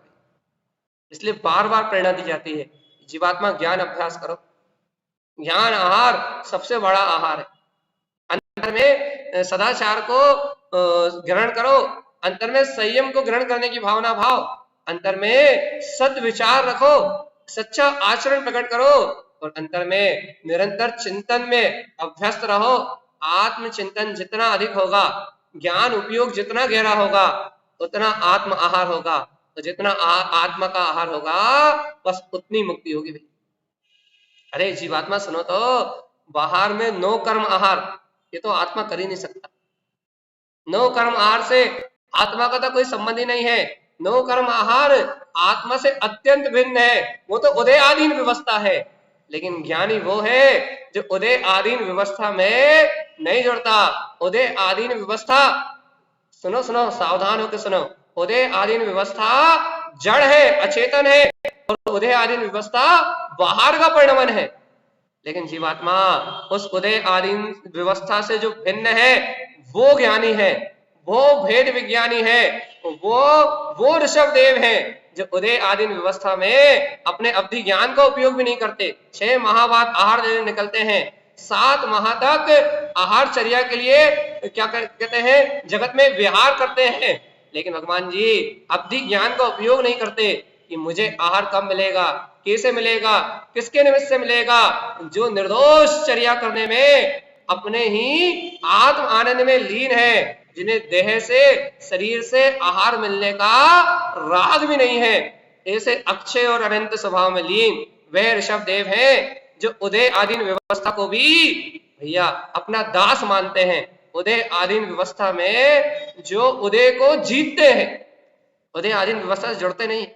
[SPEAKER 1] इसलिए बार बार प्रेरणा दी जाती है, जीवात्मा ज्ञान अभ्यास करो। ज्ञान आहार सबसे बड़ा आहार है। अंतर में सदाचार को ग्रहण करो, अंतर में संयम को ग्रहण करने की भावना भाव, अंतर में सद्विचार रखो, सच्चा आचरण प्रकट करो और अंतर में निरंतर चिंतन में अभ्यस्त रहो। आत्मचिंतन जितना अधिक होगा, ज्ञान उपयोग जितना गहरा होगा, उतना आत्म आहार होगा, तो जितना आत्मा का आहार होगा बस उतनी मुक्ति होगी भाई। अरे जीवात्मा सुनो तो, बाहर में नो कर्म आहार ये तो आत्मा कर ही नहीं सकता। नो कर्म आहार से आत्मा का तो कोई संबंध ही नहीं है। नो कर्म आहार आत्मा से अत्यंत भिन्न है, वो तो उदय आधीन व्यवस्था है। लेकिन ज्ञानी वो है जो उदय आधीन व्यवस्था में नहीं जुड़ता। उदय आधीन व्यवस्था, सुनो सुनो सावधान होकर सुनो, उदय आधीन व्यवस्था जड़ है, अचेतन है, और उदय आधीन व्यवस्था बाहर का परिणमन है। लेकिन जीवात्मा उस उदय आधीन व्यवस्था से जो भिन्न है वो ज्ञानी है, वो भेद विज्ञानी है, वो ऋषभ देव है जो उदय आधीन व्यवस्था में अपने अवधि ज्ञान का उपयोग भी नहीं करते। 6 माह बाद आहार लेने निकलते हैं, 7 माह तक आहारचर्या के लिए क्या कहते हैं, जगत में विहार करते हैं। लेकिन भगवान जी अवधि ज्ञान का उपयोग नहीं करते कि मुझे आहार कब मिलेगा, कैसे मिलेगा, किसके निमित्त से मिलेगा। जो निर्दोष चर्या करने में अपने ही आत्म आनंद में लीन है, जिन्हें देह से, शरीर से आहार मिलने का राग भी नहीं है, ऐसे अक्षय और अनंत स्वभाव में लीन वह ऋषभ देव है जो उदय आधीन व्यवस्था को भी भैया अपना दास मानते हैं। उदय आधीन व्यवस्था में जो उदय को जीतते हैं, उदय आधीन व्यवस्था से जुड़ते नहीं,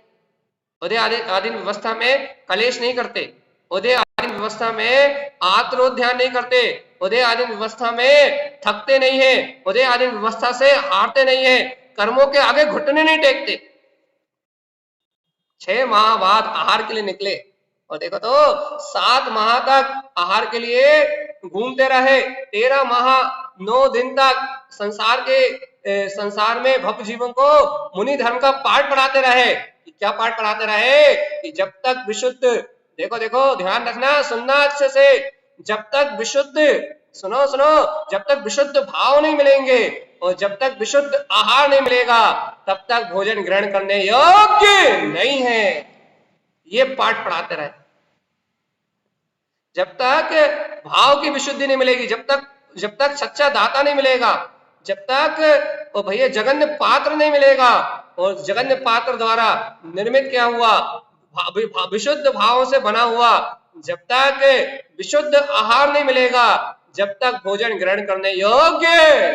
[SPEAKER 1] उदय आधीन व्यवस्था में कलेश नहीं करते, उदय आधीन व्यवस्था में आत्मोध्यान नहीं करते, उदय आधीन व्यवस्था में थकते नहीं है, उदय आधीन व्यवस्था से हारते नहीं है, कर्मों के आगे घुटने नहीं टेकते। 6 माह बाद आहार के लिए निकले और देखो तो 7 माह तक आहार के लिए घूमते रहे, 13 माह 9 दिन तक संसार में भक्त जीवों को मुनि धर्म का पाठ पढ़ाते रहे। क्या पाठ पढ़ाते रहे कि जब तक विशुद्ध, देखो देखो ध्यान रखना, सुनना अच्छे से, जब तक विशुद्ध, सुनो सुनो, जब तक विशुद्ध भाव नहीं मिलेंगे और जब तक विशुद्ध आहार नहीं मिलेगा तब तक भोजन ग्रहण करने योग्य नहीं है। ये पाठ पढ़ाते रहे। जब तक भाव की विशुद्धि नहीं मिलेगी, जब तक सच्चा दाता नहीं मिलेगा, जब तक ओ भैया जगन्य पात्र नहीं मिलेगा, और जगन्य पात्र द्वारा निर्मित क्या हुआ, विशुद्ध भावों से बना हुआ, जब तक विशुद्ध आहार नहीं मिलेगा, जब तक भोजन ग्रहण करने योग्य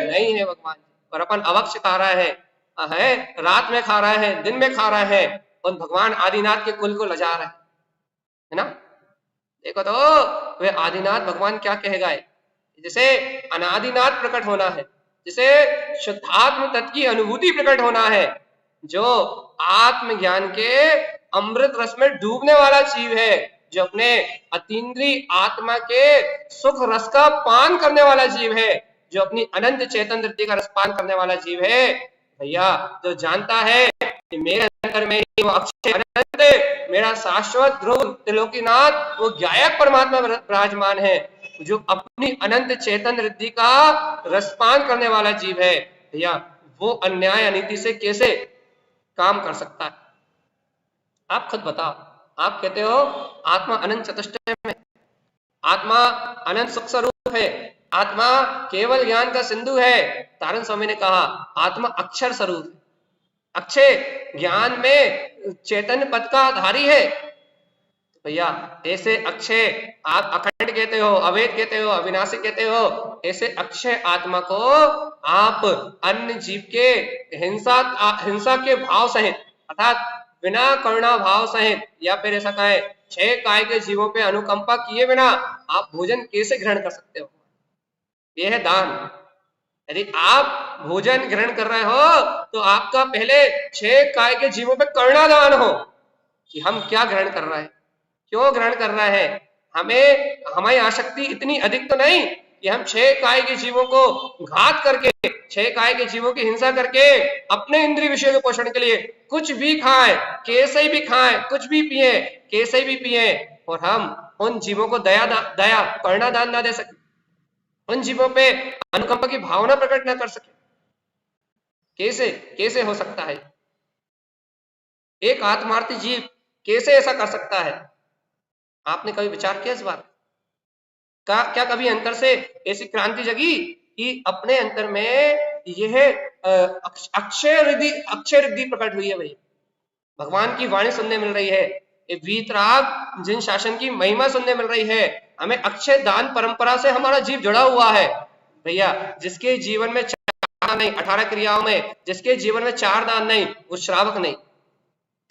[SPEAKER 1] नहीं है भगवान। और अपन अवक्ष खा रहा है, रात में खा रहा है, दिन में खा रहा है, और भगवान आदिनाथ के कुल को लजा रहा है ना। देखो तो वे आदिनाथ भगवान क्या कहेगा, जैसे अनादिनाथ प्रकट होना है, जिसे शुद्धात्म तत्व की अनुभूति प्रकट होना है, जो आत्मज्ञान के अमृत रस में डूबने वाला जीव है, जो अपने अतीन्द्रिय आत्मा के सुख रस का पान करने वाला जीव है, जो अपनी अनंत चेतन वृत्ति का रसपान करने वाला जीव है भैया, जो जानता है कि मेरे अंदर में वो अक्षय अनंत, मेरा शाश्वत ध्रुव त्रिलोकीनाथ, वो गायक परमात्मा विराजमान है, जो अपनी अनंत चेतन वृत्ति का रसपान करने वाला जीव है भैया, वो अन्याय अनीति से कैसे काम कर सकता है। आप खुद बताओ। आप कहते हो आत्मा अनंत चतुष्टय में, आत्मा अनंत सुख स्वरूप है, आत्मा केवल ज्ञान का सिंधु है। तारण स्वामी ने कहा आत्मा अक्षर स्वरूप है, अक्षय ज्ञान में चैतन्य पद का धारी है। भैया ऐसे अक्षय आप अखंड कहते हो, अभेद कहते हो, अविनाशी कहते हो, ऐसे अक्षय आत्मा को आप अन्य जीव के हिंसा के भाव सहित, अर्थात बिना करुणा भाव सहित, या फिर ऐसा कहे 6 काय के जीवों पे अनुकंपा किए बिना आप भोजन कैसे ग्रहण कर सकते हो। यह है दान। यदि आप भोजन ग्रहण कर रहे हो तो आपका पहले 6 काय के जीवों पे करुणा दान हो कि हम क्या ग्रहण कर रहे हैं, क्यों ग्रहण कर रहे हैं। हमारी आसक्ति इतनी अधिक तो नहीं कि हम 6 काय के जीवों को घात करके, 6 काय के जीवों की हिंसा करके अपने इंद्रिय विषय के पोषण के लिए कुछ भी खाएं, कैसे भी खाएं, कुछ भी पिए, कैसे भी पिए, और हम उन जीवों को दया करुणा दान ना दे सके, उन जीवों पे अनुकंपा की भावना प्रकट न कर सके? कैसे कैसे हो सकता है? एक आत्मार्थी जीव कैसे ऐसा कर सकता है? आपने कभी विचार किया इस बात का? क्या कभी अंतर से ऐसी क्रांति जगी कि अपने अंतर में यह अक्षय रिद्धि प्रकट हुई है? भाई, भगवान की वाणी सुनने मिल रही है, वीतराग जिन शासन की महिमा सुनने मिल रही है, हमें अक्षय दान परंपरा से हमारा जीव जुड़ा हुआ है भैया। जिसके जीवन में 4 दान नहीं, 18 क्रियाओं में जिसके जीवन में 4 दान नहीं, वो श्रावक नहीं।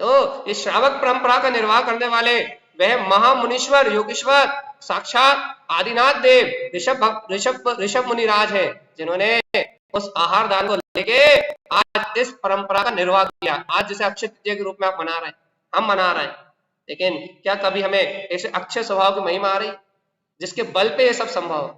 [SPEAKER 1] तो इस श्रावक परंपरा का निर्वाह करने वाले वह महामुनीश्वर योगेश्वर साक्षात आदिनाथ देव ऋषभ मुनिराज है, जिन्होंने उस आहार दान को लेके आज इस परंपरा का निर्वाह किया। आज जिसे अक्षय तृतीया के रूप में आप मना रहे हैं, हम मना रहे हैं, लेकिन क्या कभी हमें ऐसे अक्षय स्वभाव की महिमा आ रही जिसके बल पे ये सब संभव है?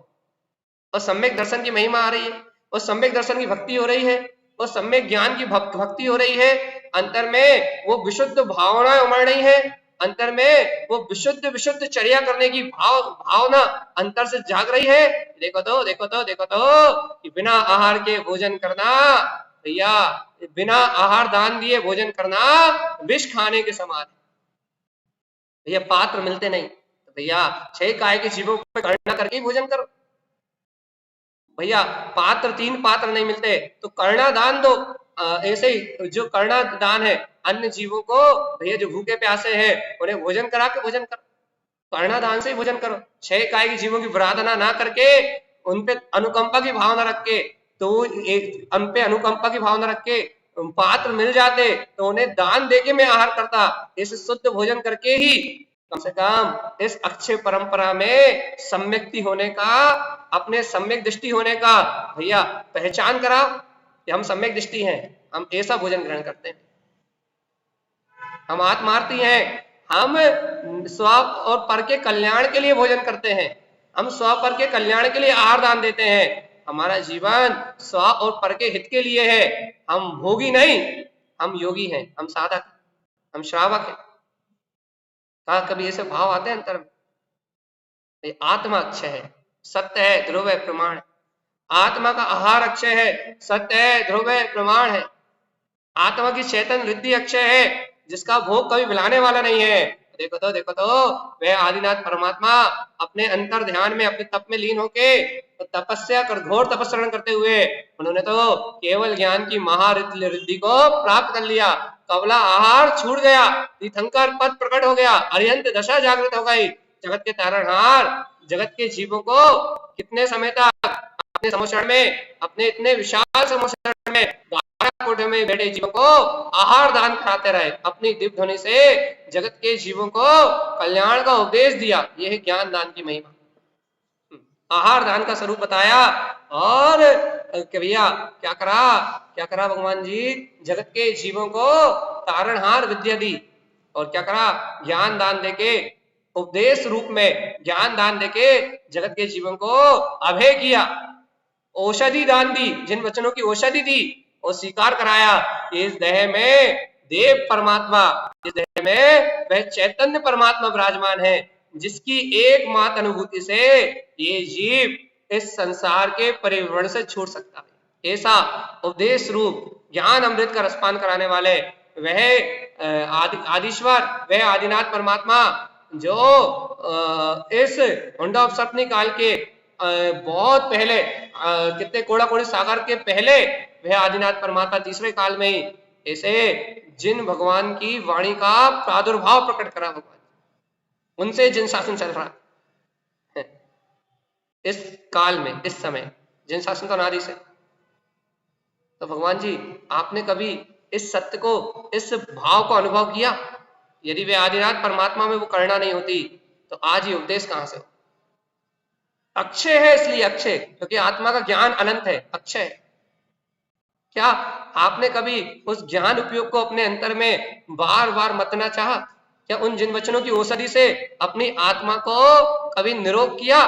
[SPEAKER 1] और सम्यक दर्शन की महिमा आ रही है, और सम्यक दर्शन की भक्ति हो रही है, और सम्यक ज्ञान की भक्ति हो रही है, अंतर में वो विशुद्ध भावनाएं उमड़ रही है, अंतर में वो विशुद्ध चर्या करने की भावना अंतर से जाग रही है। देखो तो कि बिना आहार के भोजन करना भैया, बिना आहार दान दिए भोजन करना विष खाने के समान है भैया। पात्र मिलते नहीं तो भैया 6 काय के जीवों पे गणना करके भोजन करो भैया। 3 पात्र नहीं मिलते तो कर्णा दान दो। ऐसे ही जो कर्णा दान है, अन्य जीवों को भैया जो भूखे प्यासे हैं उन्हें भोजन करा के भोजन करो, कर्णा दान से ही भोजन करो। 6 काय के जीवों की प्रार्थना ना करके उन पे अनुकंपा की भावना रख के, तो उन पे अनुकंपा की भावना रख के पात्र मिल जाते तो उन्हें दान देके मैं आहार करता। इस शुद्ध भोजन करके ही कम से कम इस अक्षय परंपरा में सम्यक्ति होने का, अपने सम्यक दृष्टि होने का भैया पहचान कराओ कि हम सम्यक दृष्टि हैं, हम ऐसा भोजन ग्रहण करते हैं, हम आत्मार्थी हैं, हम स्व और पर के कल्याण के लिए भोजन करते हैं, हम स्व पर के कल्याण के लिए आहार दान देते हैं। हमारा जीवन स्व और पर के हित के लिए है। हम भोगी नहीं, हम योगी हैं, हम साधक, हम श्रावक हैं। कहा कभी ऐसे भाव आते हैं अंतर में? आत्मा अक्षय है, सत्य है, ध्रुव है, प्रमाण है। आत्मा का आहार अक्षय है, सत्य है, ध्रुव है, प्रमाण है। आत्मा की चेतन वृद्धि अक्षय है, जिसका भोग कभी मिलाने वाला नहीं है। देखो तो वह आदिनाथ परमात्मा अपने अंतर ध्यान में, अपने तप में लीन होके तपस्या कर, घोर तपस्या करते हुए उन्होंने तो केवल ज्ञान की महारिद्धि को प्राप्त कर लिया। कवला आहार छूट गया, तीर्थंकर पद प्रकट हो गया, अरिहंत दशा जागृत हो गई। जगत के तारणहार, जगत के जीवों को कितने समय तक अपने समोषण में, अपने इतने विशाल समोषण में, कोठे में बैठे जीवों को आहार दान कराते रहे, अपनी दिव्य ध्वनि से जगत के जीवों को कल्याण का उपदेश दिया। यह है ज्ञान दान की महिमा, आहार दान का स्वरूप बताया। और भैया क्या करा भगवान जी? जगत के जीवों को तारणहार विद्या दी, और क्या करा? ज्ञान दान देके, उपदेश रूप में ज्ञान दान देके जगत के जीवों को अभय किया, औषधि दान दी, जिन वचनों की औषधि दी और स्वीकार कराया। इस देह में देव परमात्मा, इस देह में वह चैतन्य परमात्मा विराजमान है, जिसकी एकमात्र अनुभूति से ये जीव इस संसार के परिवर्ण से छूट सकता है। ऐसा उपदेश रूप ज्ञान अमृत का रसपान कराने वाले वह आदिश्वर, वह आदिनाथ परमात्मा जो इस हुंडोपसपनी काल के बहुत पहले, कितने कोड़ा कोड़ी सागर के पहले वह आदिनाथ परमात्मा तीसरे काल में ही ऐसे जिन भगवान की वाणी का प्रादुर्भाव प्रकट करा, भगवान उनसे जिन शासन चल रहा है इस काल में, इस समय जिन शासन तो अनादि से। तो भगवान जी आपने कभी इस सत्य को, इस भाव को अनुभव किया? यदि वे आदिनाथ परमात्मा में वो करना नहीं होती तो आज ये उपदेश कहां से हो? अक्षय है इसलिए अक्षय, क्योंकि आत्मा का ज्ञान अनंत है, अक्षय है। क्या आपने कभी उस ज्ञान उपयोग को अपने अंतर में बार बार मतना चाहा? क्या उन जिन वचनों की औषधि से अपनी आत्मा को कभी निरोग किया?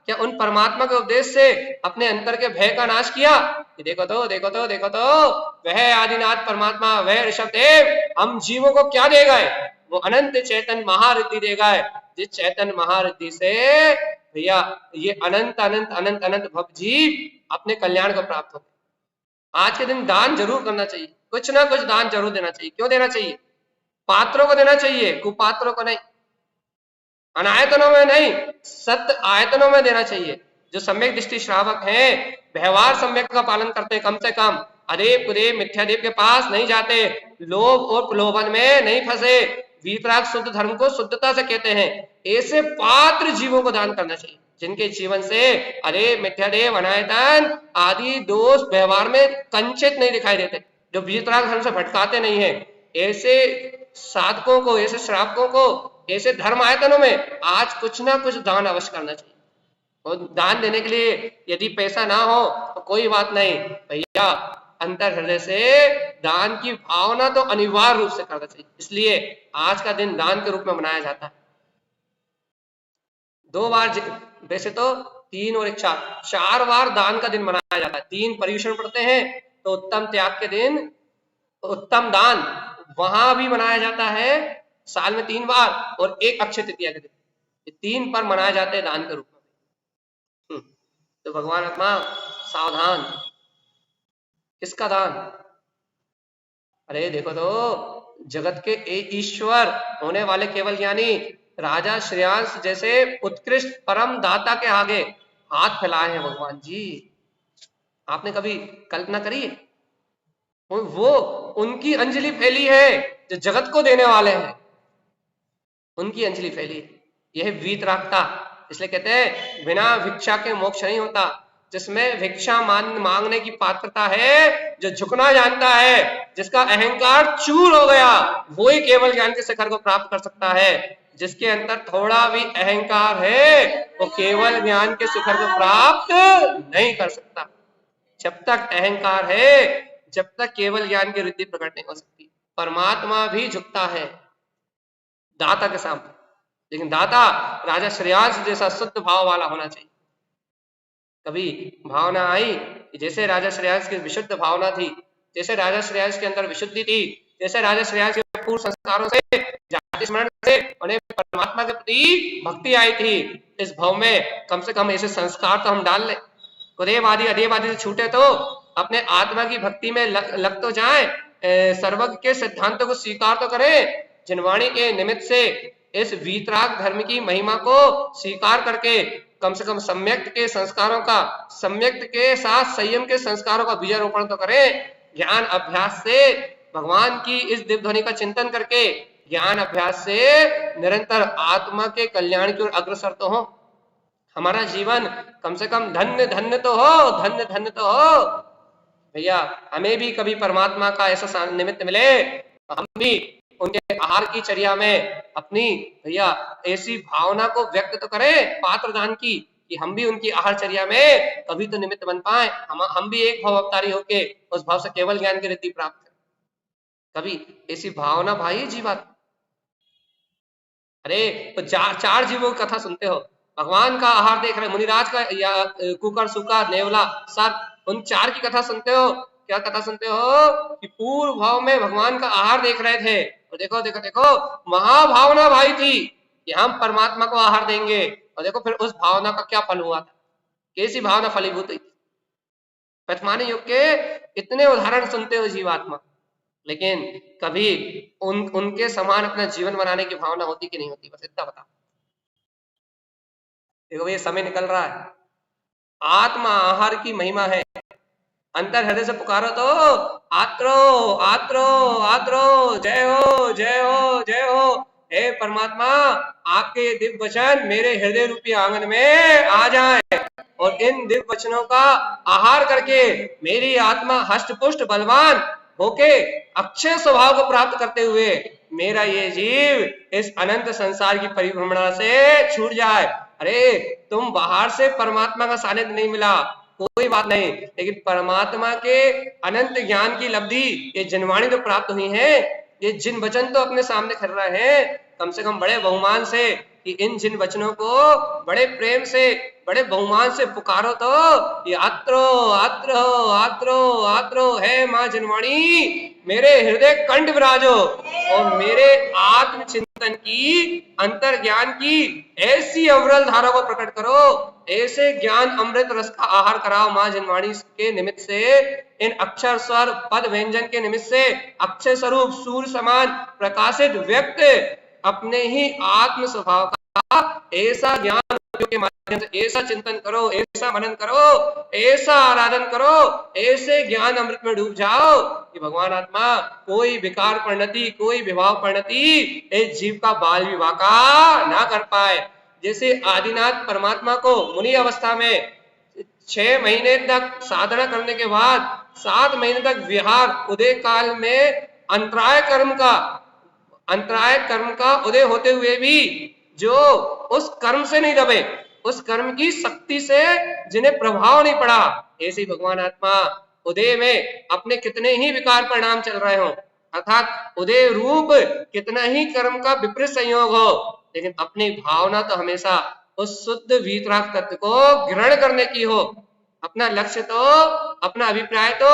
[SPEAKER 1] क्या उन परमात्मा के उपदेश से अपने अंतर के भय का नाश किया? देखो तो वह आदिनाथ परमात्मा, वह ऋषभदेव हम जीवों को क्या देगा? वो अनंत चैतन महारिद्धि देगा, जिस चैतन महारिद्धि से भैया ये अनंत अनंत अनंत अनंत भव जीव अपने कल्याण को प्राप्त होते। आज के दिन दान जरूर करना चाहिए, कुछ ना कुछ दान जरूर देना चाहिए। क्यों देना चाहिए? पात्रों को देना चाहिए, कुपात्रों को नहीं, अनायतनों में नहीं, सत्य आयतनों में देना चाहिए। जो सम्यक दृष्टि श्रावक हैं, व्यवहार सम्यक का पालन करते हैं, कम से कम अदेव कुदेव मिथ्यादेव के पास नहीं जाते, लोभ और प्रलोभन में नहीं फंसे, वीतराग शुद्ध धर्म को शुद्धता से कहते हैं, ऐसे पात्र जीवों को दान करना चाहिए जिनके जीवन से अदेव मिथ्यादेव अनायतन आदि दोष व्यवहार में कंचित नहीं दिखाई देते, जो वीतराग धर्म से भटकाते नहीं है। ऐसे साधकों को, ऐसे श्रावकों को, ऐसे धर्म आयतनों में आज कुछ ना कुछ दान अवश्य करना चाहिए। और दान देने के लिए यदि पैसा ना हो तो कोई बात नहीं भैया, अंतर हृदय से दान की भावना तो अनिवार्य रूप से करना चाहिए। इसलिए आज का दिन दान के रूप में मनाया जाता है। 2 बार, वैसे तो 3 और 1 4 बार दान का दिन मनाया जाता है। 3 पर्युषण पड़ते हैं तो उत्तम त्याग के दिन, उत्तम दान वहां भी मनाया जाता है साल में 3 बार, और 1 अक्षय तृतीया के दिन, ये 3 पर मनाए जाते हैं दान के रूप में। तो भगवान आत्मा सावधान, किसका दान? अरे देखो तो जगत के ईश्वर होने वाले केवल ज्ञानी राजा श्रेयांश जैसे उत्कृष्ट परम दाता के आगे हाथ फैलाए हैं भगवान जी। आपने कभी कल्पना करी है? वो उनकी अंजलि फैली है जो जगत को देने वाले हैं, उनकी अंजलि फैली। यह वीतरागता, इसलिए कहते हैं बिना भिक्षा के मोक्ष नहीं होता। जिसमें भिक्षा मांगने की पात्रता है, जो झुकना जानता है, जिसका अहंकार चूर हो गया, वो ही केवल ज्ञान के शिखर को प्राप्त कर सकता है। जिसके अंदर थोड़ा भी अहंकार है वो केवल ज्ञान के शिखर को प्राप्त नहीं कर सकता। जब तक अहंकार है, जब तक केवल ज्ञान की वृद्धि प्रकट नहीं हो सकती। परमात्मा भी झुकता है दाता के सामने, लेकिन दाता राजा श्रेयांश जैसा शुद्ध भाव वाला होना चाहिए। कभी भावना आई, जैसे राजा श्रेयांश की विशुद्ध भावना थी, जैसे राजा श्रेयांश के अंदर विशुद्धि थी, जैसे राजा श्रेयांश के पूर्व संस्कारों से, जाति स्मरण से उन्हें परमात्मा के प्रति भक्ति आई थी। इस भाव में कम से कम ऐसे संस्कार तो हम डाल लें, कुदेवादी अदेवादी से छूटे तो अपने आत्मा की भक्ति में लग तो जाए, सर्वज्ञ के सिद्धांतों को स्वीकार तो करें। जिनवाणी के निमित्त से इस वीतराग धर्म की महिमा को स्वीकार करके कम से कम सम्यक्त के संस्कारों का, सम्यक्त के साथ संयम के संस्कारों का बीजारोपण तो करें। ज्ञान अभ्यास से भगवान की इस दिव्य ध्वनि का चिंतन करके, ज्ञान अभ्यास से निरंतर आत्मा के कल्याण की ओर अग्रसर तो हो। हमारा जीवन कम से कम धन्य धन्य तो हो, धन्य धन्य तो हो भैया। हमें भी कभी परमात्मा का ऐसा निमित्त मिले, हम भी उनके आहार की चर्या में अपनी भैया ऐसी भावना को व्यक्त तो करें पात्र दान की, कि हम भी उनकी आहार चर्या में कभी तो निमित्त बन पाए। हम भी एक भव अवतारी होके उस भाव से केवल ज्ञान की रिद्धि प्राप्त करें। कभी ऐसी भावना भाई जीवात। अरे तो 4 जीवों की कथा सुनते हो, भगवान का आहार देख रहे, मुनिराज का या कुकर सुका नेवला सब, उन 4 की कथा सुनते हो। क्या कथा सुनते हो कि पूर्व भाव में भगवान का आहार देख रहे थे, और देखो देखो देखो महाभावना भाई थी कि हम परमात्मा को आहार देंगे, और देखो फिर उस भावना का क्या फल हुआ था, कैसी भावना फलीभूत हुई थी। वर्तमान युग के इतने उदाहरण सुनते हो जीवात्मा, लेकिन कभी उनके समान अपना जीवन बनाने की भावना होती कि नहीं होती, बस इतना बता। देखो ये समय निकल रहा है, आत्मा आहार की महिमा है। अंतर हृदय से पुकारो तो आत्रो आत्रो आत्रो, जय हो जय हो जय हो। हे परमात्मा, आपके ये दिव्य वचन मेरे हृदय रूपी आंगन में आ जाएं, और इन दिव्य वचनों का आहार करके मेरी आत्मा हष्ट-पुष्ट बलवान होके अक्षय स्वभाव को प्राप्त करते हुए मेरा ये जीव इस अनंत संसार की परिभ्रमणा से छूट जाए। अरे तुम बाहर से परमात्मा का सानिध्य नहीं मिला, कोई बात नहीं, लेकिन परमात्मा के अनंत ज्ञान की लब्धि ये जिनवाणी तो प्राप्त हुई है, ये जिन वचन तो अपने सामने खड़ रहे हैं, कम से कम बड़े बहुमान से कि इन जिन वचनों को बड़े प्रेम से, बड़े बहुमान से पुकारो तो ये आत्रो आत्रो आत्रो आत्रो है माँ जिनवाणी, मेरे हृदय कंठ विराजो। और मेरे आत्मचिंतन की, अंतर ज्ञान की ऐसी अविरल धारा को प्रकट करो, ऐसे ज्ञान अमृत रस का आहार कराओ मां जनवाणी के निमित्त से, इन अक्षर स्वर पद व्यंजन के निमित्त से अक्षय स्वरूप सूर्य समान प्रकाशित व्यक्त अपने ही आत्म स्वभाव का ऐसा ज्ञान के माध्यम से ऐसा चिंतन करो, ऐसा मनन करो, ऐसा आराधन करो, ऐसे ज्ञान अमृत में डूब जाओ कि भगवान आत्मा कोई विकार परिणति, कोई विभाव परिणति इस जीव का बाल विवाह का ना कर पाए। जैसे आदिनाथ परमात्मा को मुनि अवस्था में 6 महीने तक साधना करने के बाद 7 महीने तक विहार उदय काल में अंतराय कर्म का उदय होते हुए भी जो उस कर्म से नहीं दबे, उस कर्म की शक्ति से जिन्हें प्रभाव नहीं पड़ा, ऐसे भगवान आत्मा उदय में अपने कितने ही विकार परिणाम चल रहे हो, अर्थात उदय रूप कितना ही कर्म का विपरीत संयोग हो, लेकिन अपनी भावना तो हमेशा उस शुद्ध वीतराग तत्व को ग्रहण करने की हो। अपना लक्ष्य तो, अपना अभिप्राय तो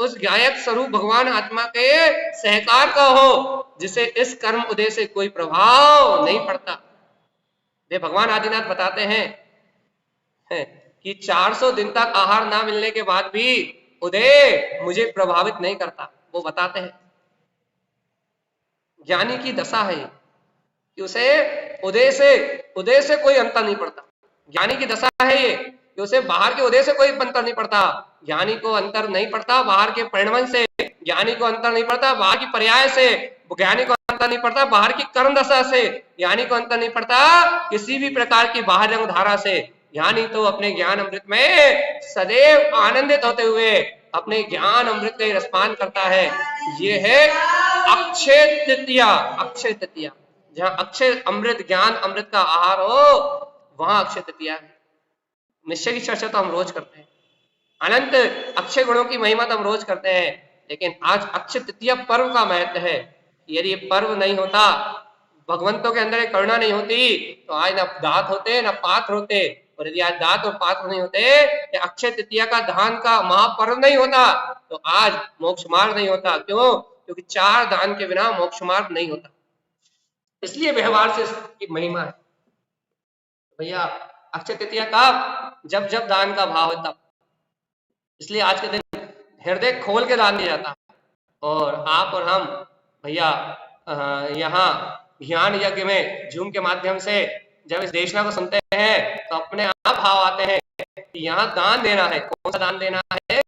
[SPEAKER 1] उस गायक स्वरूप भगवान आत्मा के सहकार का हो, जिसे इस कर्म उदय से कोई प्रभाव नहीं पड़ता। वे भगवान आदिनाथ बताते हैं कि 400 दिन तक आहार ना मिलने के बाद भी उदय मुझे प्रभावित नहीं करता। वो बताते हैं ज्ञानी की दशा है कि उसे उदय से कोई अंतर नहीं पड़ता। ज्ञानी की दशा है ये कि उसे बाहर के उदय से कोई अंतर नहीं पड़ता। ज्ञानी को अंतर नहीं पड़ता बाहर के परिणमन से, ज्ञानी को अंतर नहीं पड़ता बाहर की पर्याय से, ज्ञानी को अंतर नहीं पड़ता बाहर की कर्म दशा से, ज्ञानी को अंतर नहीं पड़ता किसी भी प्रकार की बाहर रंग धारा से। ज्ञानी तो अपने ज्ञान अमृत में सदैव आनंदित होते हुए अपने ज्ञान अमृत का रसपान करता है। ये है अक्षय तृतीया। अक्षय तृतीया जहां अक्षय अमृत, ज्ञान अमृत का आहार हो, वहां अक्षय तृतीया है। निश्चय की चर्चा तो हम रोज करते हैं, अनंत अक्षय गुणों की महिमा तो हम रोज करते हैं, लेकिन आज अक्षय तृतीया पर्व का महत्व है। यदि ये पर्व नहीं होता, भगवंतों के अंदर करुणा नहीं होती, तो आज ना दात होते ना पात्र होते। और यदि आज दात और पात्र नहीं होते, या अक्षय तृतीया का दान का महापर्व नहीं होता, तो आज मोक्ष मार्ग नहीं होता। क्यों? क्योंकि 4 दान के बिना मोक्ष मार्ग नहीं होता। इसलिए व्यवहार से इसकी महिमा है। भैया अक्षय तृतीया कब? जब जब दान का भाव है तब। इसलिए आज के दिन हृदय खोल के दान दिया जाता है। और आप और हम भैया यहाँ ज्ञान यज्ञ में जूम के माध्यम से जब इस देशना को सुनते हैं तो अपने आप भाव आते हैं कि यहाँ दान देना है। कौन सा दान देना है?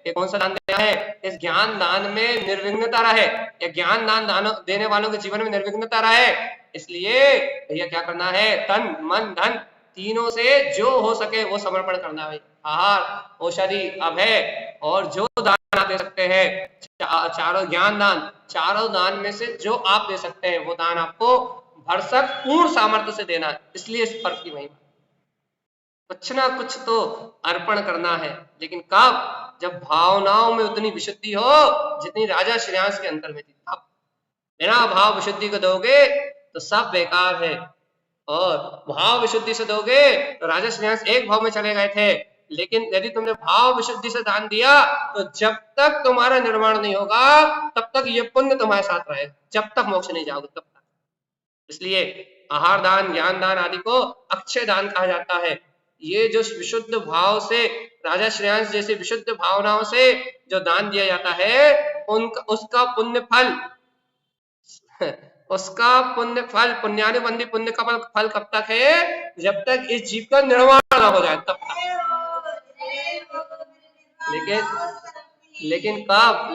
[SPEAKER 1] ये कौन सा दान देना है? इस ज्ञान दान में निर्विघ्नता रहे, या ज्ञान दान देने वालों के जीवन में निर्विघ्नता रहे। इसलिए भैया क्या करना है? तन मन धन तीनों से जो हो सके वो समर्पण करना है। आहार, औषधि, अभय और जो दान आप दे सकते हैं, चारों ज्ञान दान, चारों दान में से जो आप दे सकते हैं वो दान आपको भरसक पूर्ण सामर्थ्य से देना है। इसलिए इस पर्व की महिमा, कुछ ना कुछ तो अर्पण करना है, लेकिन कब? जब भावनाओं में उतनी विशुद्धि हो जितनी राजा श्रेयांश के अंतर में थी। तब बिना भाव विशुद्धि को दोगे तो सब बेकार है, और भाव विशुद्धि से दोगे तो राजा श्रेयांश एक भाव में चले गए थे। लेकिन यदि तुमने भाव विशुद्धि से दान दिया तो जब तक तुम्हारा निर्माण नहीं होगा तब तक ये पुण्य तुम्हारे साथ रहेगा, जब तक मोक्ष नहीं जाओगे तब तक। इसलिए आहार दान, ज्ञान दान आदि को अक्षय दान कहा जाता है। ये जो विशुद्ध भाव से, राजा श्रेयांश जैसे विशुद्ध भावनाओं से जो दान दिया जाता है, उसका पुण्य फल पुण्यानुबंधी पुण्य का फल कब तक है? जब तक इस जीव का निर्माण ना हो जाए तब तक। लेकिन कब?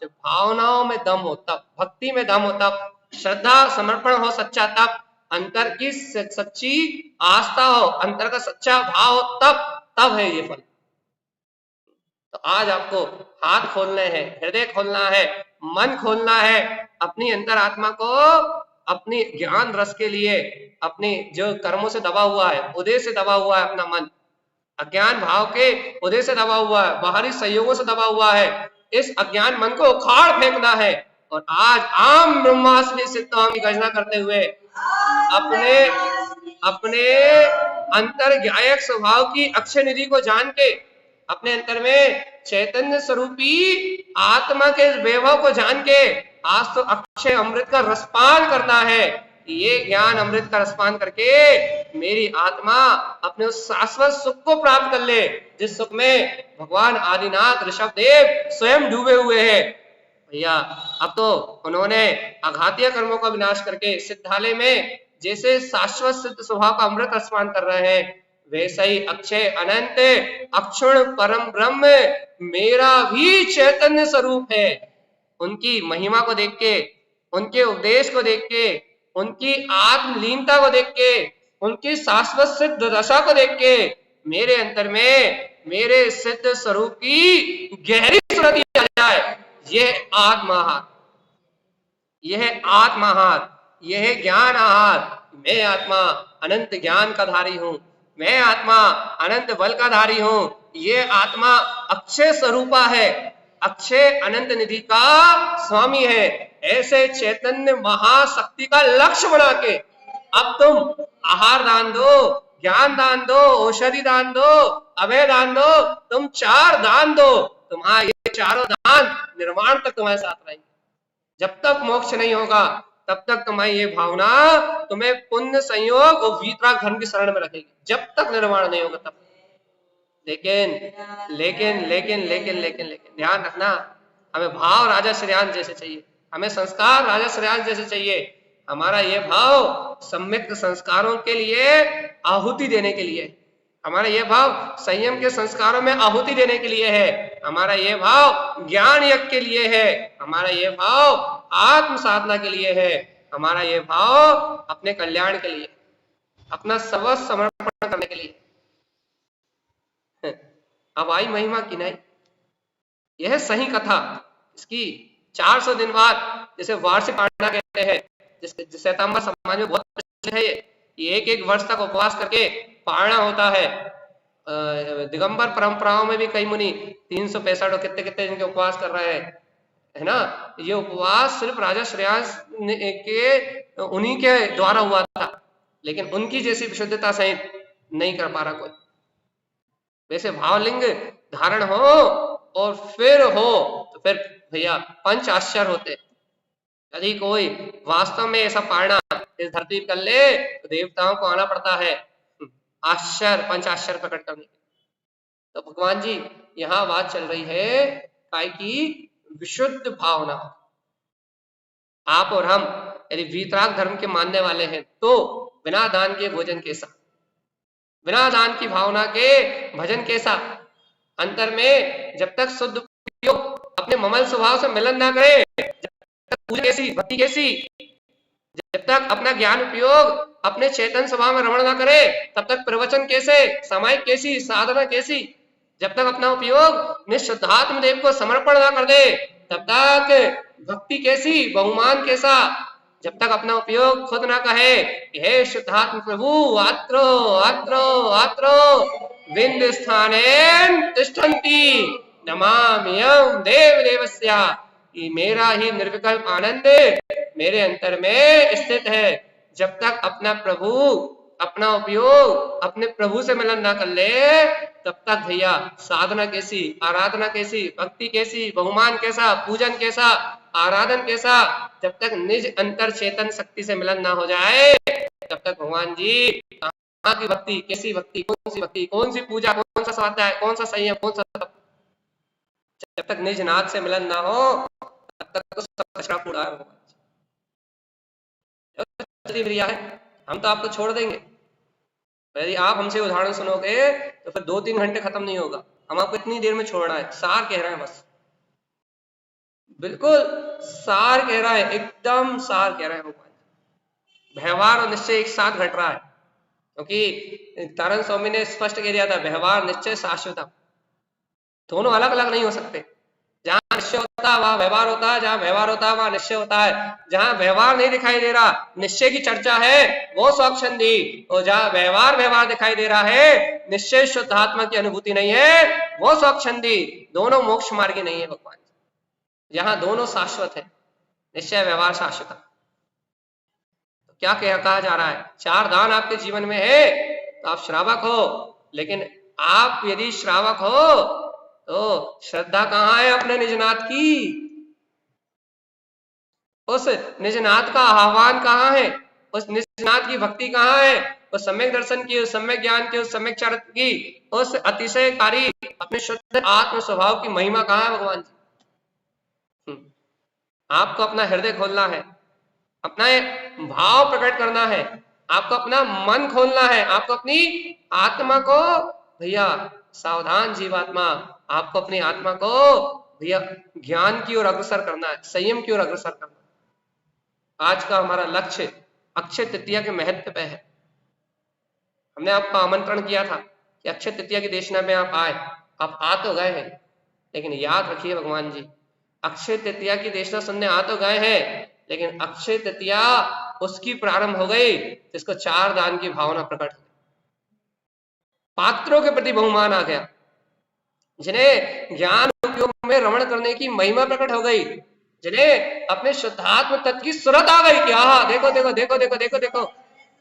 [SPEAKER 1] जब भावनाओं में दम हो तब, भक्ति में दम हो तब, श्रद्धा समर्पण हो सच्चा तब, अंतर की सच्ची आस्था हो, अंतर का सच्चा भाव हो, तब है ये फल। तो आज आपको हाथ खोलने हैं, हृदय खोलना है, मन खोलना है, अपनी अंतर आत्मा को अपनी ज्ञान रस के लिए, अपनी जो कर्मों से दबा हुआ है, उदय से दबा हुआ है अपना मन, अज्ञान भाव के उदय से दबा हुआ है, बाहरी सहयोगों से दबा हुआ है, इस अज्ञान मन को उखाड़ फेंकना है। और आज आम ब्रह्मास्मि सिद्धों की गर्जना करते हुए अपने अंतर ज्ञायक स्वभाव की अक्षय निधि को जान के, अपने अंतर में चैतन्य स्वरूपी आत्मा के वैभव को जान के, आज तो अक्षय अमृत का रसपान करना है। ये ज्ञान अमृत का रसपान करके मेरी आत्मा अपने उस शाश्वत सुख को प्राप्त कर ले, जिस सुख में भगवान आदिनाथ ऋषभ देव स्वयं डूबे हुए हैं। भैया अब तो उन्होंने आघातीय कर्मों का विनाश करके सिद्धालय में जैसे शाश्वत सिद्ध स्वभाव का अमृत रसपान कर रहे हैं, वैसा ही अक्षय अनंत अक्षुण परम ब्रह्म मेरा भी चैतन्य स्वरूप है। उनकी महिमा को देख के, उनके उपदेश को देख के, उनकी आत्मलीनता को देख के, उनकी शाश्वत सिद्ध दशा को देख के मेरे अंतर में मेरे सिद्ध स्वरूप की गहरी सुरति आ जाए। यह आत्माहार, यह आत्माहार, यह ज्ञान आहार। मैं आत्मा अनंत ज्ञान का धारी हूं, मैं आत्मा अनंत बल का धारी हूं। ये आत्मा अक्षय स्वरूपा है, अक्षय अनंत निधि का स्वामी है। ऐसे चैतन्य महाशक्ति का लक्ष्य बना के अब तुम आहार दान दो, ज्ञान दान दो, औषधि दान दो, अभय दान दो, तुम 4 दान दो। तुम्हारा ये चारों दान निर्माण तक तुम्हारे साथ रहेंगे। जब तक मोक्ष नहीं होगा तब तक तुम्हारी ये भावना तुम्हें पुण्य संयोग और वीतराग धर्म की शरण में रखेगी, जब तक निर्माण नहीं होगा तब। लेकिन लेकिन लेकिन लेकिन लेकिन लेकिन ध्यान रखना, हमें भाव राजा श्रेयांश जैसे चाहिए, हमें संस्कार राजा श्रेयांश जैसे चाहिए। हमारा ये भाव सम्यक संस्कारों के लिए आहुति देने के लिए, हमारा ये भाव संयम के संस्कारों में आहुति देने के लिए है, हमारा ये भाव ज्ञान यज्ञ के लिए है, हमारा ये भाव आत्म साधना के लिए है, हमारा ये भाव अपने कल्याण के लिए, अपना सर्वस्व समर्पण करने के लिए। अब आई महिमा की नहीं, यह सही कथा। इसकी 400 दिन बाद जैसे वार्षिक पारणा कहते हैं, जिसके श्वेतांबर समाज में बहुत प्रचलित है, ये एक वर्ष तक उपवास करके पारणा होता है। दिगंबर परंपराओं में भी कई मुनि 365 और कितने कितने दिन के उपवास कर रहे हैं, है ना। ये उपवास सिर्फ राजा श्रेयांश के उन्हीं के द्वारा हुआ था, लेकिन उनकी जैसी विशुद्धता सहित नहीं कर पा रहा कोई। वैसे भावलिंग धारण हो और फिर हो तो फिर भैया 5 आश्चर्य होते। यदि कोई वास्तव में ऐसा पारणा इस धरती पर कर ले तो देवताओं को आना पड़ता है आश्चर्य, 5 आश्चर्य प्रकट करने के। तो भगवान जी यहाँ बात चल रही है काय की विशुद्ध भावना। आप और हम यदि वीतराग धर्म के मानने वाले हैं तो बिना दान के भोजन कैसा, बिना दान की भावना के भजन कैसा। अंतर में जब तक शुद्ध उपयोग अपने ममल स्वभाव से मिलन ना करे, जब तक पूजा कैसी, भक्ति कैसी, जब तक अपना ज्ञान उपयोग अपने चेतन स्वभाव में रमण ना करे, तब तक प्रवचन कैसे, सामायिक कैसी, साधना कैसी। जब तक अपना उपयोग निःशुद्धात्म देव को समर्पण ना कर दे, तब तक भक्ति कैसी, बहुमान कैसा। जब तक अपना उपयोग खुद ना कहे हे शुद्धात्म प्रभु आत्रो आत्रो आत्रो विंद स्थानेन तिष्ठन्ति नमाम्यहं देव देवस्य, ये मेरा ही निर्विकल्प आनंद मेरे अंतर में स्थित है। जब तक अपना प्रभु, अपना उपयोग अपने प्रभु से मिलन ना कर ले, तब तक भैया साधना कैसी, आराधना कैसी, भक्ति कैसी, बहुमान कैसा, पूजन कैसा, आराधन कैसा। जब तक निज अंतर चेतन शक्ति से मिलन ना हो जाए, तब तक भगवान जी कहाँ की भक्ति, कैसी भक्ति, कौन सी भक्ति, कौन सी पूजा, कौन सा स्वाध्याय, कौन सा संयम, कौन सा तप। जब तक निज नाथ से मिलन ना हो तब तक तो सब कचरा कूड़ा है। है हम तो आपको छोड़ देंगे, यदि आप हमसे उदाहरण सुनोगे तो फिर 2-3 घंटे खत्म नहीं होगा। हम आपको इतनी देर में छोड़ना है, सार कह रहे हैं बस, बिल्कुल सार कह रहा है, एकदम सार कह रहे हैं भगवान। व्यवहार और निश्चय एक साथ घट रहा है, क्योंकि तारण स्वामी ने स्पष्ट कह दिया था व्यवहार निश्चय शाश्वत, दोनों अलग अलग नहीं हो सकते। जहां निश्चय होता है वहां व्यवहार होता है, जहां व्यवहार होता है वहां निश्चय होता है। जहां व्यवहार नहीं दिखाई दे रहा, निश्चय की चर्चा है, वो स्वच्छंदी। और जहां व्यवहार व्यवहार दिखाई दे रहा है, निश्चय शुद्ध आत्मा की अनुभूति नहीं है, वो स्वच्छंदी। दोनों मोक्ष मार्गी नहीं है भगवान। जहां दोनों शाश्वत है, निश्चय व्यवहार शाश्वत। तो क्या कहा जा रहा है, 4 दान आपके जीवन में है तो आप श्रावक हो, लेकिन आप यदि श्रावक हो तो श्रद्धा कहाँ है अपने निजनाथ की। उस निजनाथ का आह्वान कहाँ है, उस निजनाथ की भक्ति कहाँ है, उस सम्यक दर्शन की, उस सम्यक ज्ञान की, उस सम्यक चरित्र की, उस अतिशयकारी अपने शुद्ध आत्म स्वभाव की महिमा कहाँ है भगवान जी। आपको अपना हृदय खोलना है, अपना भाव प्रकट करना है, आपको अपना मन खोलना है, आपको अपनी आत्मा को भैया सावधान जीवात्मा, आपको अपनी आत्मा को भैया ज्ञान की ओर अग्रसर करना है, संयम की ओर अग्रसर करना है। आज का हमारा लक्ष्य अक्षय तृतीया के महत्व पे है। हमने आपको आमंत्रण किया था कि अक्षय तृतीया की देशना में आप आए, आप आ तो गए हैं, लेकिन याद रखिए भगवान जी, अक्षय तृतीया की देशना सुनने आ तो गए हैं, लेकिन अक्षय तृतीया उसकी प्रारंभ हो गई जिसको चार दान की भावना प्रकट हो, पात्रों के प्रति बहुमान आ गया, जिन्हें ज्ञान उपयोग में रमण करने की महिमा प्रकट हो गई, जिन्हें अपने शुद्धात्म तत्व की सुरत आ गई कि आहा देखो देखो देखो देखो देखो देखो,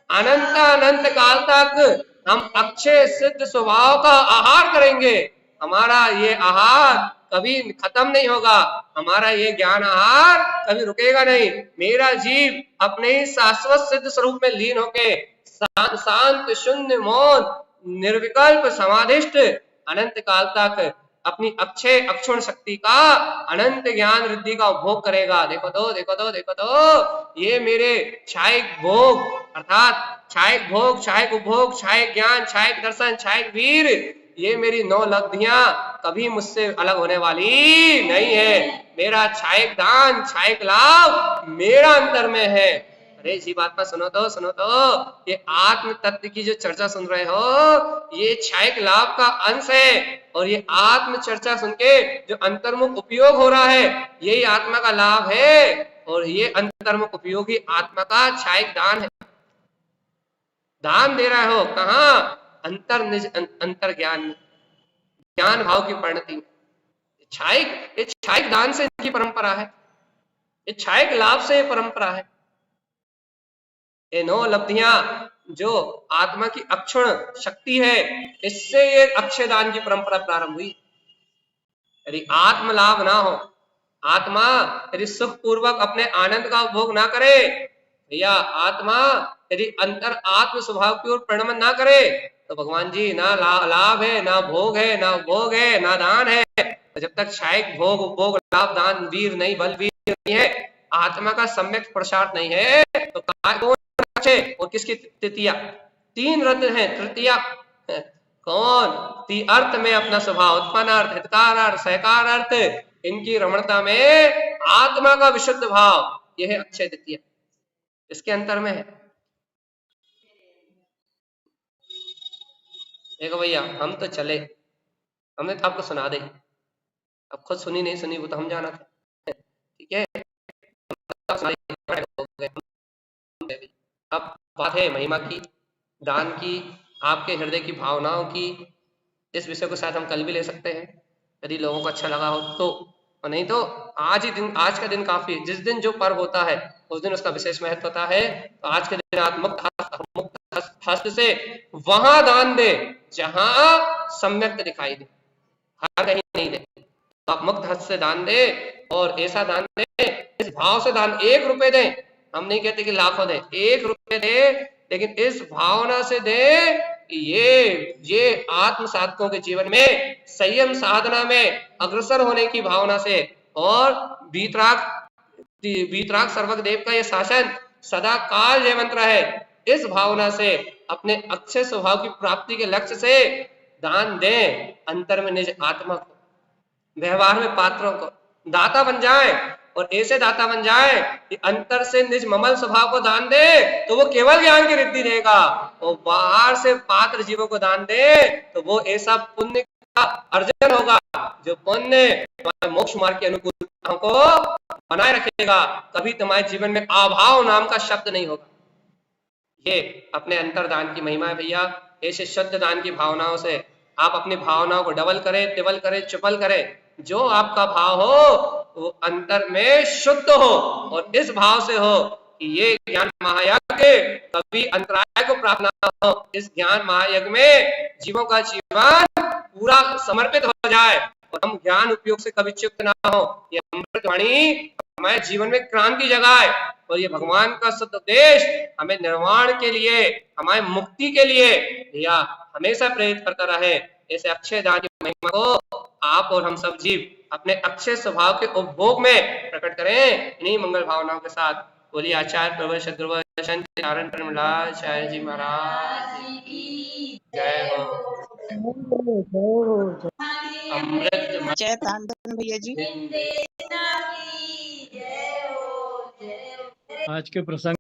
[SPEAKER 1] अनंत अनंत काल तक हम अक्षय सिद्ध स्वभाव का आहार करेंगे, हमारा ये आहार कभी खत्म नहीं होगा, हमारा ये ज्ञान आहार कभी रुकेगा नहीं, मेरा जीव अपने ही शाश्वत सिद्ध स्वरूप में लीन होके शांत शून्य मौन निर्विकल्प समाधिष्ट अनंत काल तक अपनी अक्षय अक्षुण शक्ति का अनंत ज्ञान वृद्धि का उपभोग करेगा। देखो तो देखो तो देखो तो, ये मेरे क्षायिक भोग अर्थात क्षायिक भोग, क्षायिक उपभोग, क्षायिक ज्ञान, क्षायिक दर्शन, क्षायिक वीर, ये मेरी 9 लब्धियां कभी मुझसे अलग होने वाली नहीं है, मेरा क्षायिक दान, क्षायिक लाभ मेरा अंतर में है। अरे जीवात्मा सुनो तो सुनो तो, ये आत्म तत्व की जो चर्चा सुन रहे हो, ये क्षायिक लाभ का अंश है, और ये आत्म चर्चा सुन के जो अंतर्मुख उपयोग हो रहा है, यही आत्मा का लाभ है, और ये अंतर्मुख उपयोगी आत्मा का क्षायिक दान है। दान दे रहे हो कहाँ, अंतर निज अंतर ज्ञान, ज्ञान भाव की परिणति में। क्षायिक दान से इनकी परंपरा है, ये क्षायिक लाभ से ये परंपरा है। ये 9 लब्धियां जो आत्मा की अक्षुण शक्ति है, इससे ये अक्षय दान की परंपरा प्रारंभ हुई। यदि आत्म लाभ ना हो, आत्मा यदि सुख पूर्वक अपने आनंद का उपभोग ना करे, या आत्मा यदि अंतर आत्म स्वभाव की ओर परिणमन ना करे, तो भगवान जी ना लाभ है, ना भोग है, ना उपभोग है, ना दान है। तो जब तक क्षायिक भोग उपभोग लाभ दान वीर नहीं, बल वीर नहीं है, आत्मा का सम्यक प्रसार नहीं है, तो कौन और किसकी तृतीया? 3 रत्न है तृतीया कौन? अर्थ में अपना स्वभाव, उत्पन्न अर्थ, हितकार अर्थ, सहकार अर्थ, इनकी रमणता में आत्मा का विशुद्ध भाव, यह है अक्षय तृतीया, इसके अंतर में है। देखो भैया, हम तो चले, हमने तो आपको सुना दे, अब खुद सुनी नहीं सुनी वो तो हम जाना था, ठीक है। अब बात है महिमा की, दान की, आपके हृदय की भावनाओं की। इस विषय को शायद हम कल भी ले सकते हैं यदि लोगों को अच्छा लगा हो तो, और नहीं तो आज का दिन काफी, जिस दिन जो पर्व होता है उस दिन उसका विशेष महत्व होता है। तो आज के दिन आप मुक्त हस्त से वहां दान दे जहां सम्यक दिखाई दे, हर कहीं नहीं दे। तो आप मुक्त हस्त से दान दे, और ऐसा दान दे, इस भाव से दान, 1 रुपए दे, हम नहीं कहते कि लाखों दे, 1 रुपए दे, लेकिन इस भावना से दे कि ये आत्म साधकों के जीवन में संयम साधना में अग्रसर होने की भावना से, और वीतराग सर्वक देव का ये शासन सदा काल जय मंत्र है, इस भावना से अपने अक्षय स्वभाव की प्राप्ति के लक्ष्य से दान दें, अंतर में निज आत्मा को, व्यवहार में पात्रों को दाता बन जाए, और ऐसे दाता बन जाए कि अंतर से निज ममल स्वभाव को दान दे तो वो केवल ज्ञान की रिद्धि देगा, और बाहर से पात्र जीवों को दान दे तो वो ऐसा पुण्य का अर्जन होगा जो पुण्य मोक्ष मार्ग के अनुकूलताओं को बनाए रखेगा, कभी तुम्हारे जीवन में अभाव नाम का शब्द नहीं होगा। ये अपने अंतर दान की महिमा है भैया। ऐसे शुद्ध दान की भावनाओं से आप अपनी भावनाओं को डबल करें, तिबल करें, चुपल करें, जो आपका भाव हो वो अंतर में शुद्ध हो, और इस भाव से हो कि ये ज्ञान महायज्ञ कभी अंतराय को प्राप्त ना हो, इस ज्ञान महायज्ञ में जीवों का जीवन पूरा समर्पित हो जाए, और हम ज्ञान उपयोग से कभी च्युत ना हो। ये अमृत वाणी हमारे जीवन में क्रांति जगाए और ये भगवान का शुद्ध उद्देश्य हमें निर्वाण के लिए, हमारे मुक्ति के लिए भैया हमेशा प्रेरित करता रहे। ऐसे अक्षय दान की महिमा को आप और हम सब जीव अपने अक्षय स्वभाव के उपभोग में प्रकट करें इन्हीं मंगल भावनाओं के साथ। बोलिए आचार्य प्रवर सद्गुरु नारायण प्रेमलाल जी महाराज की जय हो। अमृत
[SPEAKER 3] जय तांडन भैया जी।
[SPEAKER 1] हिंद
[SPEAKER 4] आज के प्रसंग